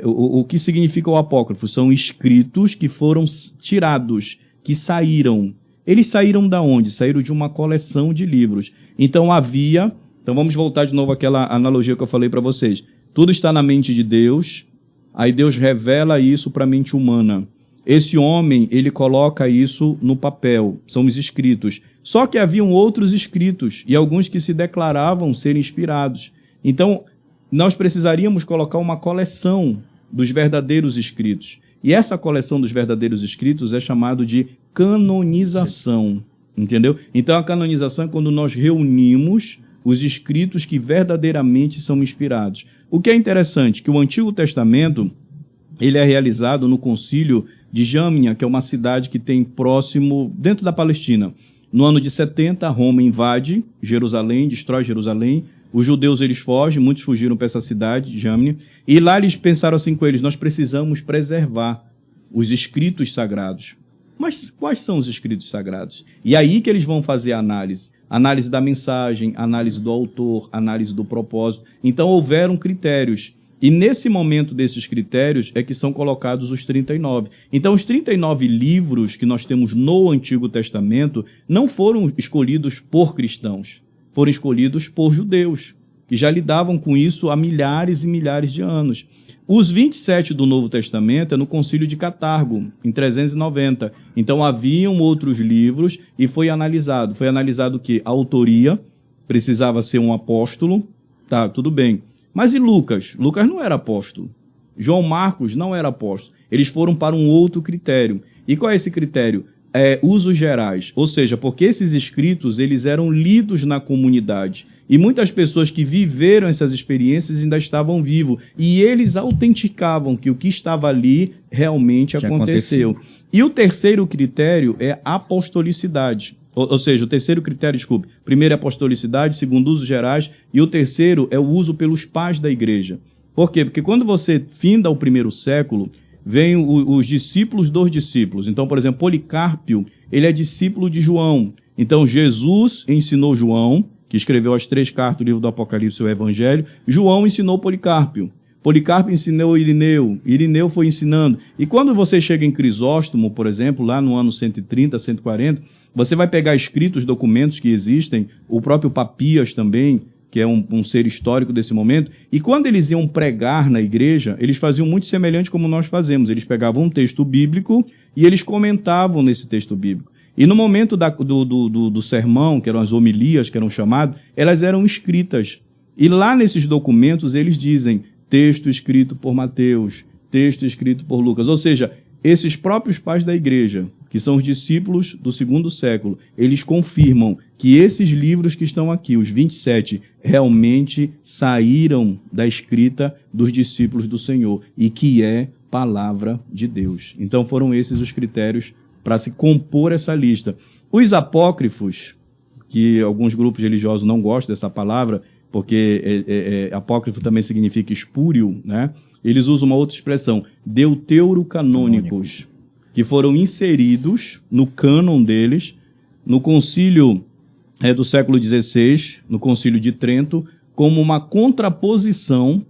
o que significa o apócrifo? São escritos que foram tirados, que saíram. Eles saíram da onde? Saíram de uma coleção de livros. Então vamos voltar de novo àquela analogia que eu falei para vocês. Tudo está na mente de Deus, aí Deus revela isso para a mente humana. Esse homem, ele coloca isso no papel, são os escritos. Só que haviam outros escritos, e alguns que se declaravam ser inspirados. Então, nós precisaríamos colocar uma coleção dos verdadeiros escritos. E essa coleção dos verdadeiros escritos é chamado de canonização, entendeu? Então, a canonização é quando nós reunimos os escritos que verdadeiramente são inspirados. O que é interessante, que o Antigo Testamento, ele é realizado no concílio de Jamnia, que é uma cidade que tem próximo, dentro da Palestina. No ano de 70, Roma invade Jerusalém, destrói Jerusalém. Os judeus, eles fogem, muitos fugiram para essa cidade, Jamnia. E lá eles pensaram assim com eles, nós precisamos preservar os escritos sagrados. Mas quais são os escritos sagrados? E aí que eles vão fazer a análise. Análise da mensagem, análise do autor, análise do propósito. Então houveram critérios. E nesse momento desses critérios é que são colocados os 39. Então os 39 livros que nós temos no Antigo Testamento não foram escolhidos por cristãos, foram escolhidos por judeus, que já lidavam com isso há milhares e milhares de anos. Os 27 do Novo Testamento é no Concílio de Catargo, em 390. Então haviam outros livros e foi analisado. Foi analisado que a autoria precisava ser um apóstolo, tá, tudo bem. Mas e Lucas? Lucas não era apóstolo. João Marcos não era apóstolo. Eles foram para um outro critério. E qual é esse critério? Usos gerais. Ou seja, porque esses escritos eles eram lidos na comunidade. E muitas pessoas que viveram essas experiências ainda estavam vivos. E eles autenticavam que o que estava ali realmente aconteceu. E o terceiro critério é apostolicidade. Ou seja, o terceiro critério, desculpe, primeiro é apostolicidade, segundo usos gerais, e o terceiro é o uso pelos pais da igreja. Por quê? Porque quando você finda o primeiro século, vêm os discípulos dos discípulos. Então, por exemplo, Policarpio, ele é discípulo de João. Então, Jesus ensinou João, que escreveu as 3 cartas do livro do Apocalipse e o Evangelho. João ensinou Policarpio. Policarpo ensinou Irineu, Irineu foi ensinando. E quando você chega em Crisóstomo, por exemplo, lá no ano 130, 140, você vai pegar escritos, documentos que existem, o próprio Papias também, que é um ser histórico desse momento, e quando eles iam pregar na igreja, eles faziam muito semelhante como nós fazemos. Eles pegavam um texto bíblico e eles comentavam nesse texto bíblico. E no momento do sermão, que eram as homilias, que eram chamadas, elas eram escritas. E lá nesses documentos eles dizem texto escrito por Mateus, texto escrito por Lucas. Ou seja, esses próprios pais da igreja, que são os discípulos do 2º século, eles confirmam que esses livros que estão aqui, os 27, realmente saíram da escrita dos discípulos do Senhor e que é palavra de Deus. Então foram esses os critérios para se compor essa lista. Os apócrifos, que alguns grupos religiosos não gostam dessa palavra, porque apócrifo também significa espúrio, né? Eles usam uma outra expressão, deuterocanônicos, que foram inseridos no cânon deles, no concílio do século XVI, no concílio de Trento, como uma contraposição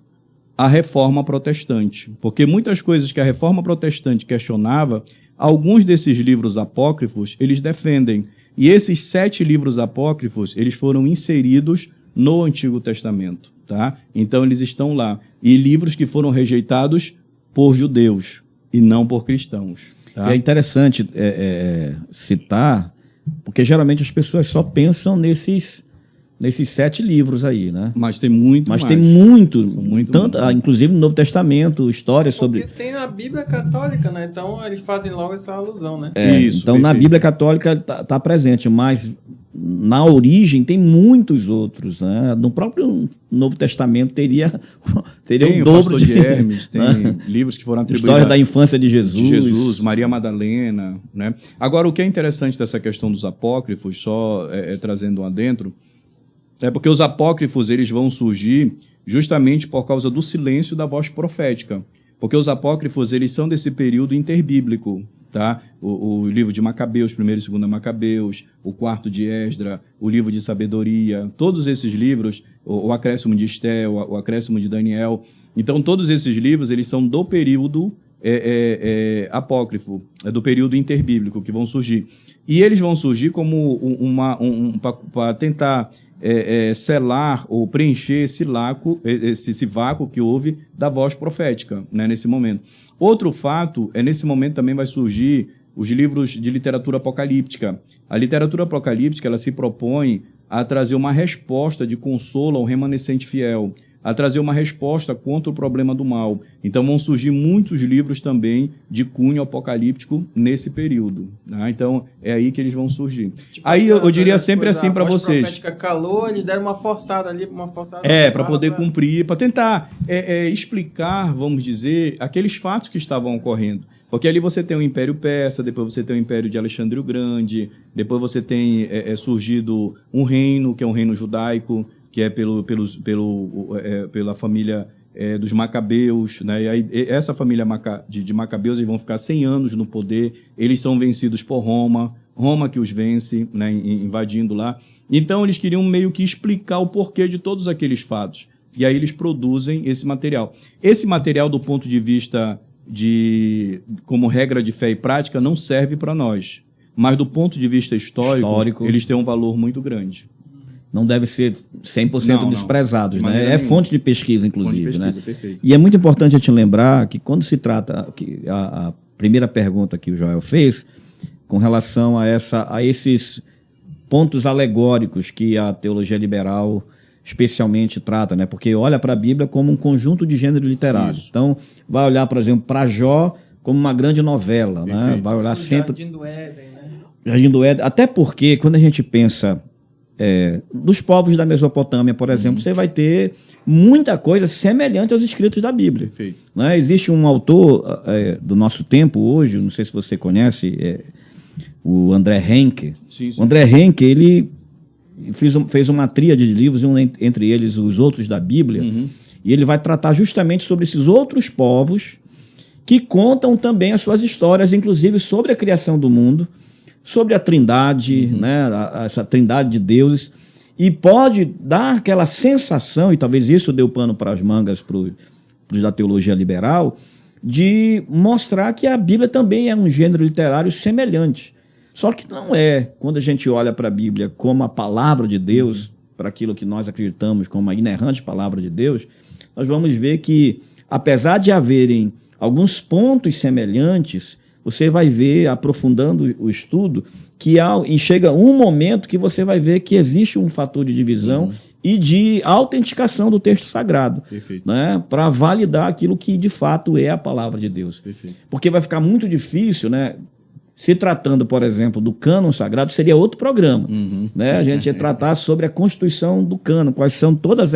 à reforma protestante. Porque muitas coisas que a reforma protestante questionava, alguns desses livros apócrifos, eles defendem. E esses 7 livros apócrifos, eles foram inseridos no Antigo Testamento, tá? Então eles estão lá. E livros que foram rejeitados por judeus e não por cristãos. Tá? É interessante citar, porque geralmente as pessoas só pensam nesses 7 livros aí, né? Mas tem muito Mas mais. tem muito, muito tanto, inclusive no Novo Testamento, histórias sobre... Porque tem na Bíblia Católica, né? Então eles fazem logo essa alusão, né? Isso, então na perfeito. Bíblia Católica tá presente, mas na origem tem muitos outros, né? No próprio Novo Testamento teria Tem o o dobro Pastor de Hermes, tem livros que foram atribuídos História da infância de Jesus. de Jesus, Maria Madalena, né? Agora, o que é interessante dessa questão dos apócrifos, só trazendo um adentro, é porque os apócrifos eles vão surgir justamente por causa do silêncio da voz profética, porque os apócrifos eles são desse período interbíblico, tá? O livro de Macabeus, 1º e 2º Macabeus, o 4º de Esdra, o livro de Sabedoria, todos esses livros, o Acréscimo de Esté, o Acréscimo de Daniel, então todos esses livros eles são do período apócrifo, do período interbíblico que vão surgir. E eles vão surgir como para tentar selar ou preencher esse vácuo que houve da voz profética, né, nesse momento. Outro fato nesse momento também vai surgir os livros de literatura apocalíptica. A literatura apocalíptica ela se propõe a trazer uma resposta de consolo ao remanescente fiel, a trazer uma resposta contra o problema do mal. Então vão surgir muitos livros também de cunho apocalíptico nesse período, né? Então é aí que eles vão surgir. Tipo, aí eu diria sempre assim para vocês. A profética calou, eles deram uma forçada ali, para poder cumprir, para tentar explicar, vamos dizer, aqueles fatos que estavam ocorrendo. Porque ali você tem o Império Persa, depois você tem o Império de Alexandre o Grande, depois você tem surgido um reino, que é um reino judaico, que é pela família dos Macabeus, né? E aí, essa família de Macabeus eles vão ficar 100 anos no poder, eles são vencidos por Roma que os vence, né, invadindo lá. Então eles queriam meio que explicar o porquê de todos aqueles fatos. E aí eles produzem esse material. Esse material, do ponto de vista como regra de fé e prática, não serve para nós. Mas do ponto de vista histórico, eles têm um valor muito grande. Não deve ser 100% desprezados, né? É fonte de pesquisa, inclusive, fonte de pesquisa, né? Perfeito. E é muito importante a gente lembrar que quando se trata, a primeira pergunta que o Joel fez, com relação a esses pontos alegóricos que a teologia liberal especialmente trata, né? Porque olha para a Bíblia como um conjunto de gênero literário. Isso. Então, vai olhar, por exemplo, para Jó como uma grande novela, né? Vai olhar sempre... Jardim do Éden, né? Jardim do Éden, até porque quando a gente pensa dos povos da Mesopotâmia, por exemplo, você vai ter muita coisa semelhante aos escritos da Bíblia. Né? Existe um autor do nosso tempo hoje, não sei se você conhece, o André Henke. Sim. O André Henke, ele fez uma tríade de livros, entre eles os outros da Bíblia, e ele vai tratar justamente sobre esses outros povos que contam também as suas histórias, inclusive sobre a criação do mundo, sobre a trindade, né, essa trindade de deuses, e pode dar aquela sensação, e talvez isso deu pano para as mangas para os da teologia liberal, de mostrar que a Bíblia também é um gênero literário semelhante. Só que não é, quando a gente olha para a Bíblia como a palavra de Deus, para aquilo que nós acreditamos como a inerrante palavra de Deus, nós vamos ver que, apesar de haverem alguns pontos semelhantes, você vai ver, aprofundando o estudo, que chega um momento que você vai ver que existe um fator de divisão e de autenticação do texto sagrado, né, para validar aquilo que de fato é a palavra de Deus. Porque vai ficar muito difícil, né? Se tratando, por exemplo, do cânon sagrado, seria outro programa. Né? A gente ia tratar sobre a constituição do cânon, quais são todas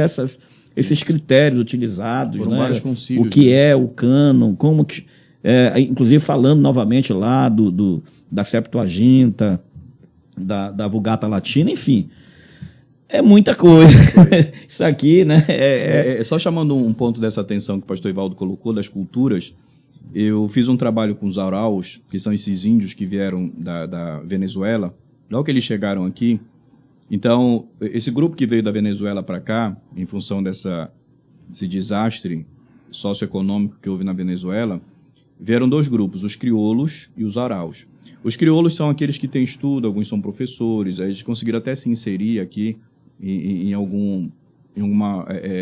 esses critérios utilizados, foram né? Vários concílios, o que é o cânon, como que... inclusive falando novamente lá da Septuaginta, da Vulgata Latina, enfim, é muita coisa. Isso aqui, né? Só chamando um ponto dessa atenção que o pastor Ivaldo colocou, das culturas, eu fiz um trabalho com os araus, que são esses índios que vieram da Venezuela, logo que eles chegaram aqui. Então, esse grupo que veio da Venezuela para cá, em função desse desastre socioeconômico que houve na Venezuela, vieram 2 grupos, os crioulos e os araus. Os crioulos são aqueles que têm estudo, alguns são professores, eles conseguiram até se inserir aqui em algum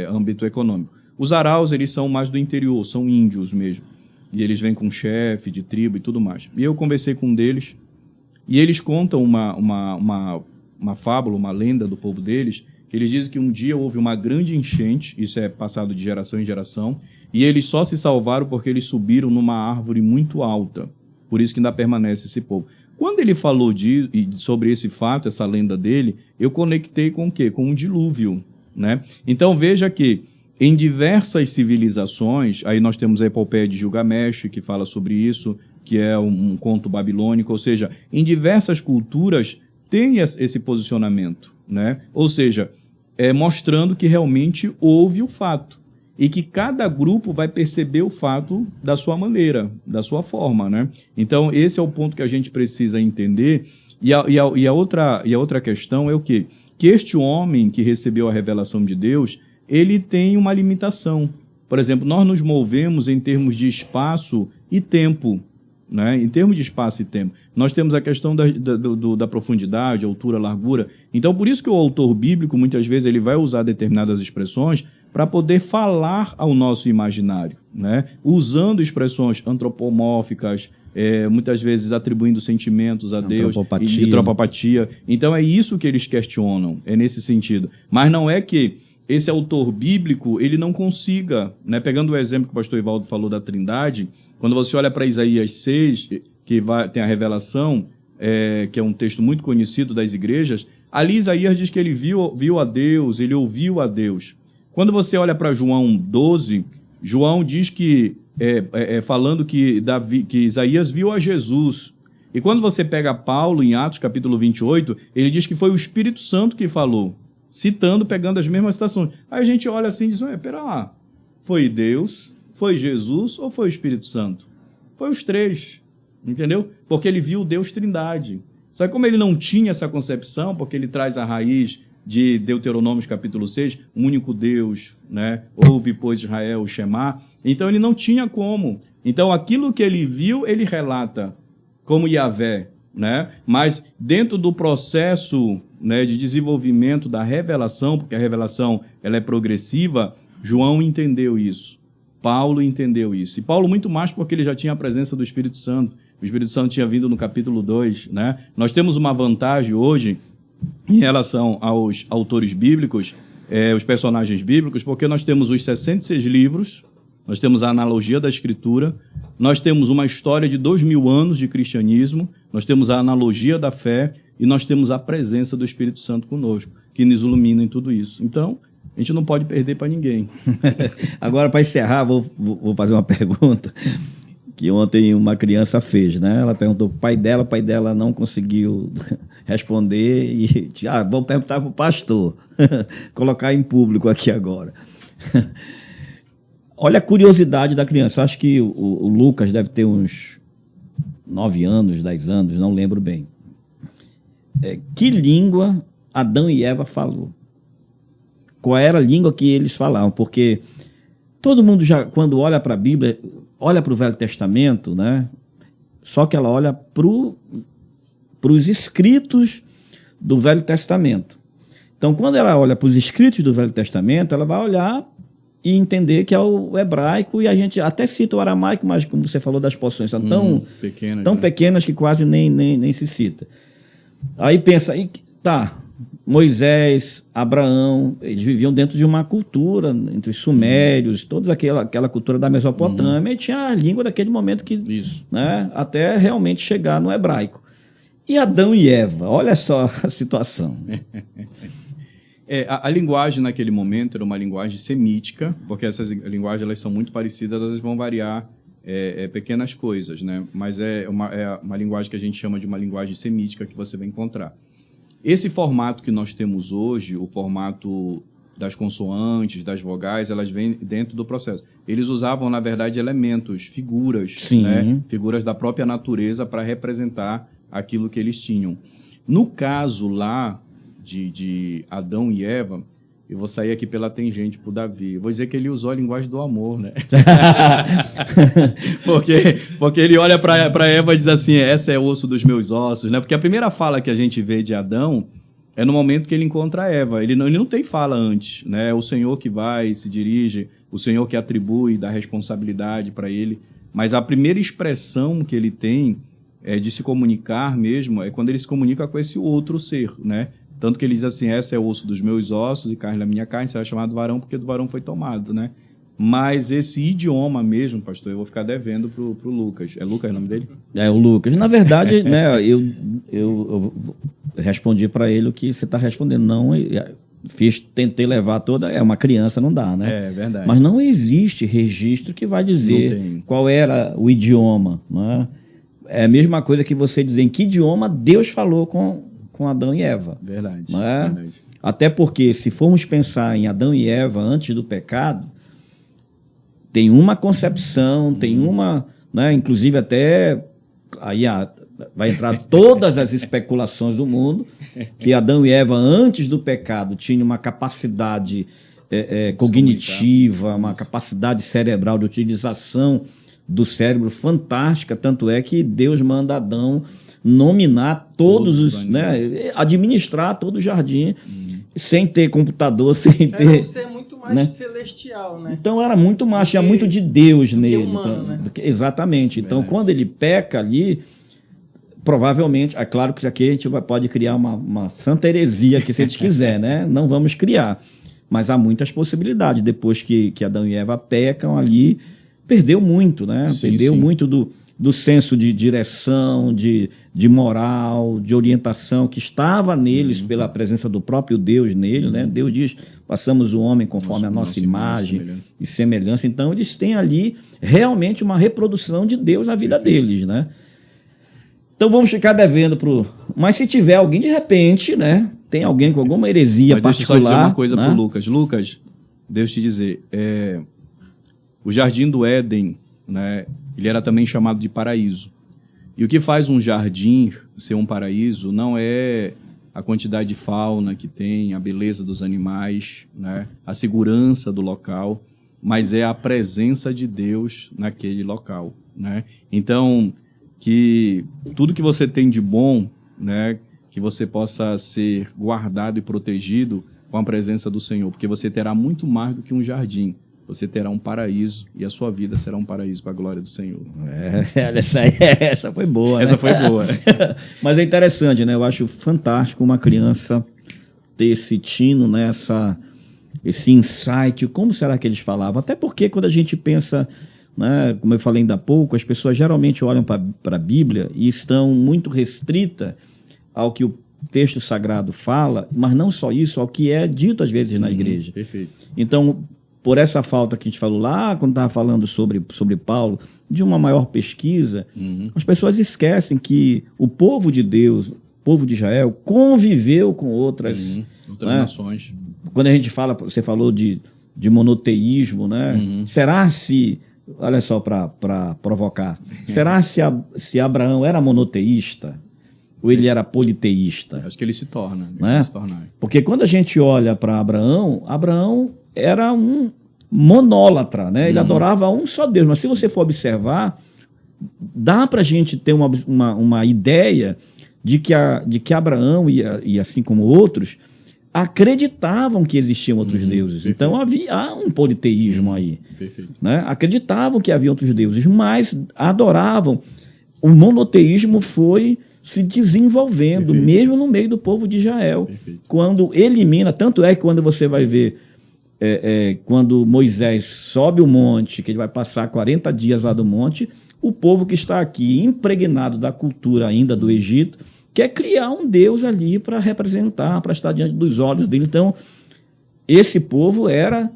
âmbito econômico. Os araus, eles são mais do interior, são índios mesmo, e eles vêm com chefe de tribo e tudo mais. E eu conversei com um deles, e eles contam uma fábula, uma lenda do povo deles, Eles dizem que um dia houve uma grande enchente, isso é passado de geração em geração, e eles só se salvaram porque eles subiram numa árvore muito alta. Por isso que ainda permanece esse povo. Quando ele falou sobre esse fato, essa lenda dele, eu conectei com o quê? Com um dilúvio, né? Então veja que em diversas civilizações, aí nós temos a epopeia de Gilgamesh, que fala sobre isso, que é um conto babilônico, ou seja, em diversas culturas tem esse posicionamento, né? Ou seja, mostrando que realmente houve o fato e que cada grupo vai perceber o fato da sua maneira, da sua forma, né? Então, esse é o ponto que a gente precisa entender. E a outra questão é o quê? Que este homem que recebeu a revelação de Deus, ele tem uma limitação. Por exemplo, nós nos movemos em termos de espaço e tempo, né? Em termos de espaço e tempo. Nós temos a questão da profundidade, altura, largura. Então, por isso que o autor bíblico, muitas vezes, ele vai usar determinadas expressões para poder falar ao nosso imaginário, né? Usando expressões antropomórficas, muitas vezes atribuindo sentimentos a Deus, e antropopatia. Então, é isso que eles questionam, é nesse sentido. Mas não é que esse autor bíblico, ele não consiga, né? Pegando o exemplo que o pastor Ivaldo falou da Trindade, quando você olha para Isaías 6, que tem a revelação, que é um texto muito conhecido das igrejas, ali Isaías diz que ele viu a Deus, ele ouviu a Deus. Quando você olha para João 12, João diz que, falando que Isaías viu a Jesus. E quando você pega Paulo em Atos capítulo 28, ele diz que foi o Espírito Santo que falou, citando, pegando as mesmas citações. Aí a gente olha assim e diz, pera lá, foi Deus, foi Jesus ou foi o Espírito Santo? Foi os três, entendeu? Porque ele viu Deus Trindade. Só que como ele não tinha essa concepção, porque ele traz a raiz de Deuteronômio capítulo 6, um único Deus, né? Ouve, pois, Israel, o Shema. Então ele não tinha como. Então aquilo que ele viu, ele relata como Yahvé, né? Mas dentro do processo, né, de desenvolvimento da revelação, porque a revelação ela é progressiva, João entendeu isso. Paulo entendeu isso. E Paulo muito mais porque ele já tinha a presença do Espírito Santo. O Espírito Santo tinha vindo no capítulo 2, né? Nós temos uma vantagem hoje em relação aos autores bíblicos, os personagens bíblicos, porque nós temos os 66 livros, nós temos a analogia da Escritura, nós temos uma história de 2000 anos de cristianismo, nós temos a analogia da fé e nós temos a presença do Espírito Santo conosco, que nos ilumina em tudo isso. Então, a gente não pode perder para ninguém. Agora, para encerrar, vou fazer uma pergunta que ontem uma criança fez, né? Ela perguntou para o pai dela não conseguiu responder e vou perguntar para o pastor, colocar em público aqui agora. Olha a curiosidade da criança, acho que o Lucas deve ter uns 9 anos, 10 anos, não lembro bem. Que língua Adão e Eva falou? Qual era a língua que eles falavam? Porque todo mundo já, quando olha para a Bíblia, olha para o Velho Testamento, né? Só que ela olha para os escritos do Velho Testamento. Então, quando ela olha para os escritos do Velho Testamento, ela vai olhar e entender que é o hebraico, e a gente até cita o aramaico, mas como você falou, das porções são tão pequenas que quase nem se cita. Aí pensa, Moisés, Abraão, eles viviam dentro de uma cultura, entre os sumérios, toda aquela cultura da Mesopotâmia, e tinha a língua daquele momento que, né, até realmente chegar no hebraico. E Adão e Eva, olha só a situação. A linguagem naquele momento era uma linguagem semítica, porque essas linguagens elas são muito parecidas, elas vão variar pequenas coisas, né? Mas é uma linguagem que a gente chama de uma linguagem semítica que você vai encontrar. Esse formato que nós temos hoje, o formato das consoantes, das vogais, elas vêm dentro do processo. Eles usavam, na verdade, elementos, figuras, né? Figuras da própria natureza para representar aquilo que eles tinham. No caso lá de Adão e Eva, eu vou sair aqui pela tangente para o Davi, eu vou dizer que ele usou a linguagem do amor, né? porque ele olha para Eva e diz assim, essa é o osso dos meus ossos, né? Porque a primeira fala que a gente vê de Adão é no momento que ele encontra Eva, ele não tem fala antes, né? É o Senhor que vai, se dirige, o Senhor que atribui, dá responsabilidade para ele, mas a primeira expressão que ele tem de se comunicar mesmo é quando ele se comunica com esse outro ser, né? Tanto que ele diz assim, essa é o osso dos meus ossos e carne da minha carne, será chamado varão porque do varão foi tomado, né? Mas esse idioma mesmo, pastor, eu vou ficar devendo pro Lucas. É Lucas o nome dele? É o Lucas. Na verdade, né, eu respondi para ele o que você está respondendo. Não, tentei levar toda... É uma criança, não dá, né? É verdade. Mas não existe registro que vai dizer qual era o idioma, né? É a mesma coisa que você dizer em que idioma Deus falou com Adão e Eva. Verdade, né? verdade. Até porque, se formos pensar em Adão e Eva antes do pecado, tem uma concepção, tem uma... Né, inclusive até... Aí vai entrar todas as especulações do mundo, que Adão e Eva, antes do pecado, tinham uma capacidade cognitiva, uma capacidade cerebral de utilização do cérebro fantástica, tanto é que Deus manda Adão nominar todos os... Né, administrar todo o jardim, sem ter computador, sem ter... Era um ser muito mais celestial, né? Então era muito mais, tinha muito de Deus nele. Humano, né? Exatamente. Então quando ele peca ali, provavelmente, é claro que aqui a gente pode criar uma santa heresia aqui se a gente quiser, né? Não vamos criar. Mas há muitas possibilidades. Depois que Adão e Eva pecam ali, perdeu muito, né? Perdeu muito do senso de direção, de moral, de orientação que estava neles pela presença do próprio Deus nele, né? Deus diz, passamos o homem conforme a nossa imagem e semelhança. Então eles têm ali realmente uma reprodução de Deus na vida deles, né? Então vamos ficar devendo Mas se tiver alguém de repente, né? Tem alguém com alguma heresia particular... Deixa eu só dizer uma coisa, né? pro Lucas. Lucas, Deus te dizer, o Jardim do Éden, né? Ele era também chamado de paraíso. E o que faz um jardim ser um paraíso não é a quantidade de fauna que tem, a beleza dos animais, né? A segurança do local, mas é a presença de Deus naquele local, né? Então, que tudo que você tem de bom, né? Que você possa ser guardado e protegido com a presença do Senhor, porque você terá muito mais do que um jardim. Você terá um paraíso e a sua vida será um paraíso para a glória do Senhor. Essa foi boa, né? Essa foi boa. Mas é interessante, né? Eu acho fantástico uma criança ter esse tino, né? Esse insight. Como será que eles falavam? Até porque quando a gente pensa, né? Como eu falei ainda há pouco, as pessoas geralmente olham para a Bíblia e estão muito restritas ao que o texto sagrado fala, mas não só isso, ao que é dito às vezes na igreja. Perfeito. Então, por essa falta que a gente falou lá, quando estava falando sobre Paulo, de uma maior pesquisa, as pessoas esquecem que o povo de Deus, o povo de Israel, conviveu com outras nações. Quando a gente fala, você falou de monoteísmo, né? Será se, olha só para provocar, será se Abraão era monoteísta? Ou ele era politeísta? Acho que ele se torna. Né? Porque quando a gente olha para Abraão era um monólatra, né? Ele adorava um só Deus. Mas se você for observar, dá para a gente ter uma ideia de que Abraão e assim como outros acreditavam que existiam outros deuses. Perfeito. Então há um politeísmo aí. Perfeito. Né? Acreditavam que havia outros deuses, mas adoravam. O monoteísmo foi se desenvolvendo, Perfeito. mesmo no meio do povo de Israel. Perfeito. Quando elimina, tanto é que quando você vai ver, quando Moisés sobe o monte, que ele vai passar 40 dias lá do monte, o povo que está aqui, impregnado da cultura ainda do Egito, quer criar um Deus ali para representar, para estar diante dos olhos dele. Então, esse povo era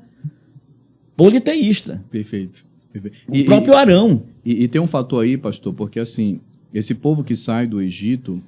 politeísta. Perfeito. O próprio Arão. E tem um fator aí, pastor, porque assim, esse povo que sai do Egito,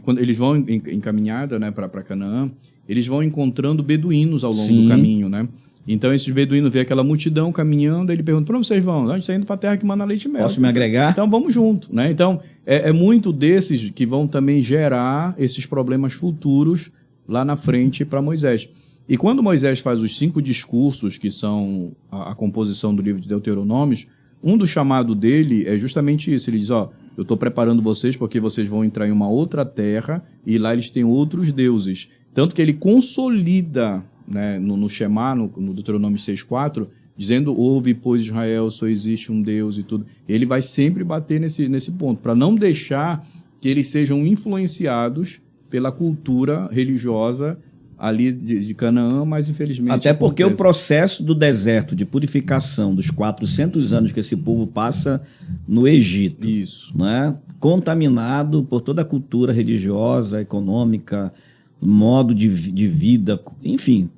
quando eles vão em caminhada, né, para Canaã, eles vão encontrando beduínos ao longo do caminho, né? Então esses beduínos vê aquela multidão caminhando, ele pergunta, para onde vocês vão? A gente está indo para a terra que manda leite e mel. Posso me agregar? Então vamos junto, né? Então é muito desses que vão também gerar esses problemas futuros lá na frente para Moisés. E quando Moisés faz os 5 discursos, que são a composição do livro de Deuteronômios, um do chamado dele é justamente isso. Ele diz, eu estou preparando vocês porque vocês vão entrar em uma outra terra e lá eles têm outros deuses. Tanto que ele consolida, né, no Shema, no Deuteronômio 6,4, dizendo, ouve, pois, Israel, só existe um Deus e tudo. Ele vai sempre bater nesse ponto, para não deixar que eles sejam influenciados pela cultura religiosa ali de Canaã, mas infelizmente... Até porque o processo do deserto de purificação dos 400 anos que esse povo passa no Egito, isso, né? Contaminado por toda a cultura religiosa, econômica, modo de vida, enfim,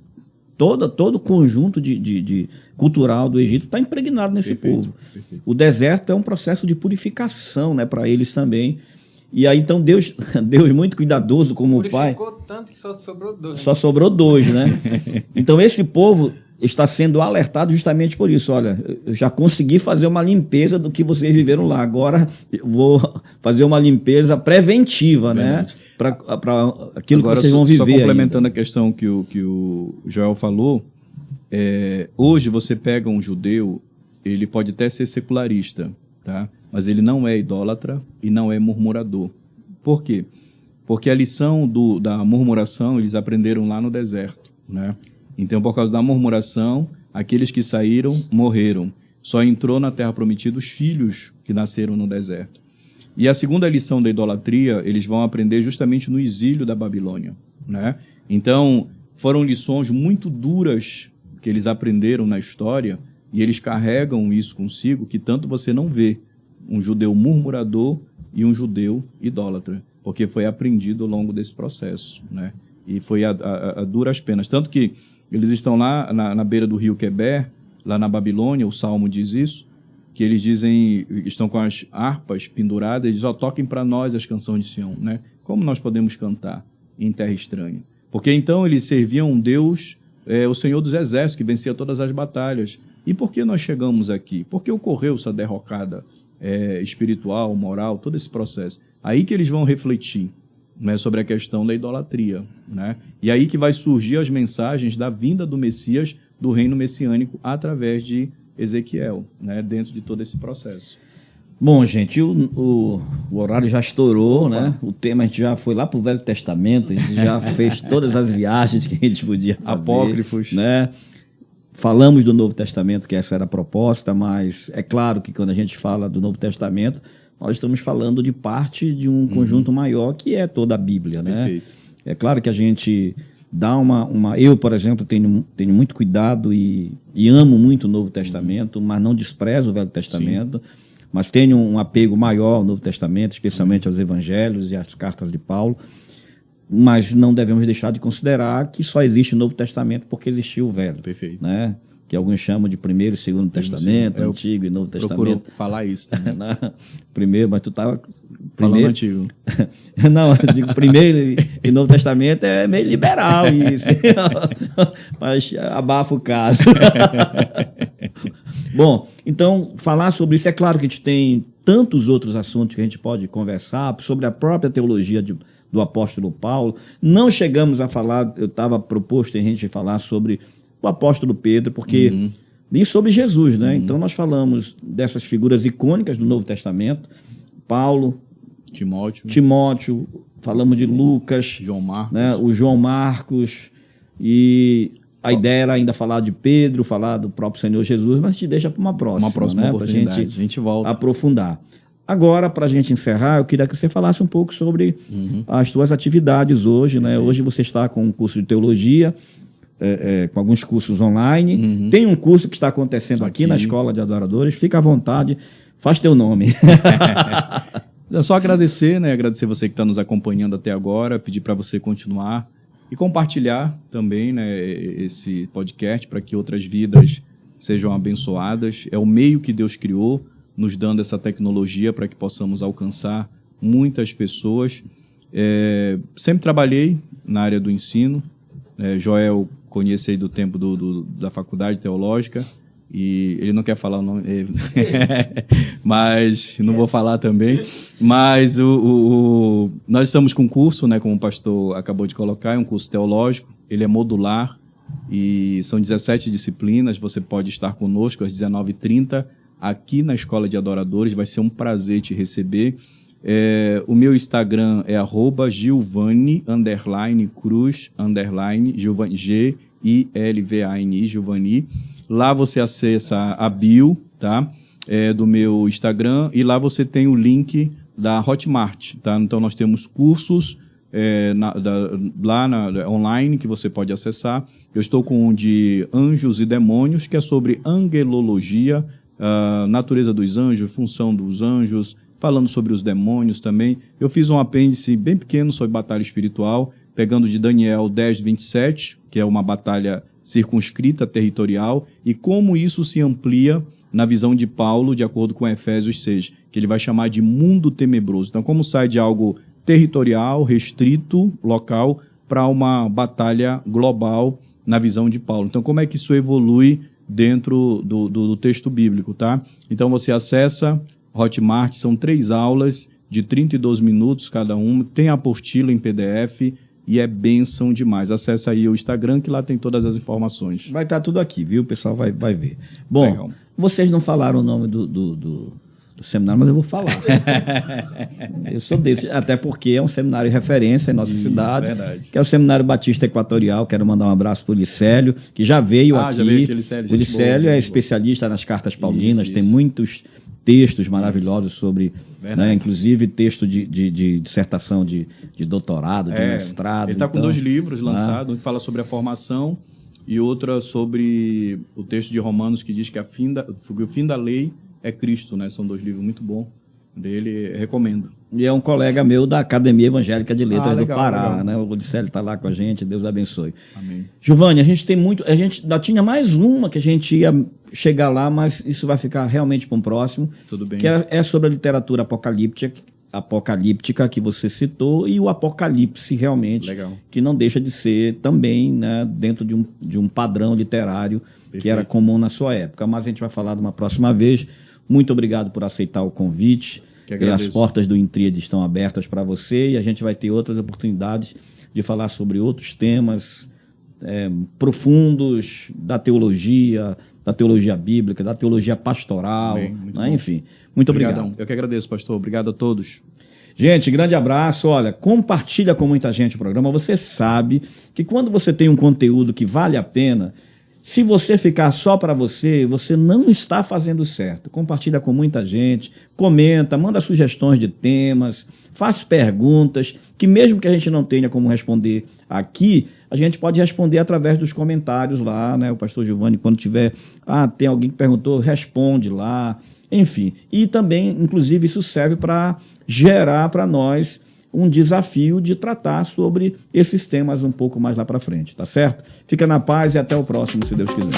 todo o conjunto de cultural do Egito está impregnado nesse povo. Perfeito. O deserto é um processo de purificação, né, para eles também. E aí, então, Deus muito cuidadoso como o Pai... Purificou tanto que só sobrou 2. Só sobrou 2, né? Então, esse povo está sendo alertado justamente por isso. Olha, eu já consegui fazer uma limpeza do que vocês viveram lá. Agora, eu vou fazer uma limpeza preventiva, né? Para aquilo agora, que vocês vão viver. Só complementando ainda a questão que o Joel falou, hoje você pega um judeu, ele pode até ser secularista, tá? Mas ele não é idólatra e não é murmurador. Por quê? Porque a lição da murmuração eles aprenderam lá no deserto, né? Então, por causa da murmuração, aqueles que saíram morreram. Só entrou na terra prometida os filhos que nasceram no deserto. E a segunda lição da idolatria, eles vão aprender justamente no exílio da Babilônia, né? Então, foram lições muito duras que eles aprenderam na história e eles carregam isso consigo, que tanto você não vê um judeu murmurador e um judeu idólatra, porque foi aprendido ao longo desse processo, né? E foi a duras penas. Tanto que eles estão lá na beira do rio Queber, lá na Babilônia, o Salmo diz isso, que eles dizem, estão com as harpas penduradas, eles toquem para nós as canções de Sião, né? Como nós podemos cantar em terra estranha? Porque então eles serviam um Deus, o Senhor dos Exércitos, que vencia todas as batalhas. E por que nós chegamos aqui? Por que ocorreu essa derrocada espiritual, moral, todo esse processo? Aí que eles vão refletir, né, sobre a questão da idolatria, né? E aí que vai surgir as mensagens da vinda do Messias, do reino messiânico, através de Ezequiel, né, dentro de todo esse processo. Bom, gente, o horário já estourou, né? O tema a gente já foi lá para o Velho Testamento, a gente já fez todas as viagens que a gente podia fazer, apócrifos, né? Falamos do Novo Testamento, que essa era a proposta, mas é claro que quando a gente fala do Novo Testamento, nós estamos falando de parte de um conjunto maior, que é toda a Bíblia, né? Perfeito. É claro que a gente dá eu, por exemplo, tenho muito cuidado e amo muito o Novo Testamento, mas não desprezo o Velho Testamento, mas tenho um apego maior ao Novo Testamento, especialmente aos Evangelhos e às cartas de Paulo, mas não devemos deixar de considerar que só existe o Novo Testamento porque existiu o Velho. Perfeito. Né? Que alguns chamam de Primeiro e Segundo Testamento, Antigo e Novo Testamento. Procuro falar isso também. Primeiro, mas tu estava... Falando antigo. Não, eu digo Primeiro e Novo Testamento é meio liberal isso. Mas abafa o caso. Bom, então, falar sobre isso, é claro que a gente tem tantos outros assuntos que a gente pode conversar, sobre a própria teologia do apóstolo Paulo. Não chegamos a falar, eu estava proposto a gente falar sobre o apóstolo Pedro, porque e sobre Jesus, né? Então nós falamos dessas figuras icônicas do Novo Testamento, Paulo, Timóteo, falamos de Lucas, João Marcos, né? O João Marcos, e a ideia era ainda falar de Pedro, falar do próprio Senhor Jesus, mas a gente deixa para uma próxima, né? Oportunidade, a gente volta. Aprofundar. Agora, para a gente encerrar, eu queria que você falasse um pouco sobre as suas atividades hoje, né? Hoje você está com um curso de teologia, com alguns cursos online. Tem um curso que está acontecendo aqui na Escola de Adoradores. Fica à vontade, faz teu nome. É só agradecer, né? Agradecer você que está nos acompanhando até agora, pedir para você continuar e compartilhar também, né, esse podcast para que outras vidas sejam abençoadas. É o meio que Deus criou, nos dando essa tecnologia para que possamos alcançar muitas pessoas. Sempre trabalhei na área do ensino. Joel conhece aí do tempo da faculdade teológica, e ele não quer falar o nome, mas não vou falar também. Mas nós estamos com um curso, né, como o pastor acabou de colocar, é um curso teológico, ele é modular e são 17 disciplinas. Você pode estar conosco às 19h30 aqui na Escola de Adoradores, vai ser um prazer te receber. O meu Instagram é @Gilvani_Cruz_, Gilvani, Gilvani. Gilvani. Lá você acessa a bio, tá? Do meu Instagram, e lá você tem o link da Hotmart, tá? Então nós temos cursos online, que você pode acessar. Eu estou com um de Anjos e Demônios, que é sobre angelologia, natureza dos anjos, função dos anjos, falando sobre os demônios também. Eu fiz um apêndice bem pequeno sobre batalha espiritual, pegando de Daniel 10:27, que é uma batalha circunscrita, territorial, e como isso se amplia na visão de Paulo, de acordo com Efésios 6, que ele vai chamar de mundo tenebroso. Então, como sai de algo territorial, restrito, local, para uma batalha global na visão de Paulo. Então, como é que isso evolui dentro do texto bíblico, tá? Então, você acessa Hotmart, são 3 aulas de 32 minutos cada uma, tem a apostila em PDF e é bênção demais. Acesse aí o Instagram, que lá tem todas as informações. Vai estar tudo aqui, viu? O pessoal vai ver. Bom, legal. Vocês não falaram o nome do seminário, mas eu vou falar. Eu sou desse, até porque é um seminário de referência em nossa cidade, verdade. Que é o Seminário Batista Equatorial. Quero mandar um abraço para o Licélio, que já veio aqui. Já veio aqui, o Licélio é especialista nas cartas paulinas, tem muitos textos maravilhosos sobre, né, inclusive texto de dissertação de doutorado, de mestrado. Ele está com 2 livros lançados, um que fala sobre a formação e outra sobre o texto de Romanos, que diz que o fim da lei é Cristo, né? São 2 livros muito bons dele, recomendo. E é um colega meu da Academia Evangélica de Letras do Pará, né? O Odicélio está lá com a gente, Deus abençoe. Amém. Giovanni, a gente ainda tinha mais uma que a gente ia chegar lá, mas isso vai ficar realmente para um próximo. Tudo bem. Que é sobre a literatura apocalíptica que você citou e o Apocalipse realmente, que não deixa de ser também, né, dentro de um padrão literário que era comum na sua época. Mas a gente vai falar de uma próxima vez. Muito obrigado por aceitar o convite. As portas do Intríade estão abertas para você e a gente vai ter outras oportunidades de falar sobre outros temas profundos da teologia bíblica, da teologia pastoral, né? Enfim. Muito obrigado. Eu que agradeço, pastor. Obrigado a todos. Gente, grande abraço. Olha, compartilha com muita gente o programa. Você sabe que quando você tem um conteúdo que vale a pena, se você ficar só para você, você não está fazendo certo. Compartilha com muita gente, comenta, manda sugestões de temas, faz perguntas, que mesmo que a gente não tenha como responder aqui, a gente pode responder através dos comentários lá, né? O pastor Giovanni, quando tiver, tem alguém que perguntou, responde lá, enfim. E também, inclusive, isso serve para gerar para nós um desafio de tratar sobre esses temas um pouco mais lá para frente, tá certo? Fica na paz e até o próximo, se Deus quiser.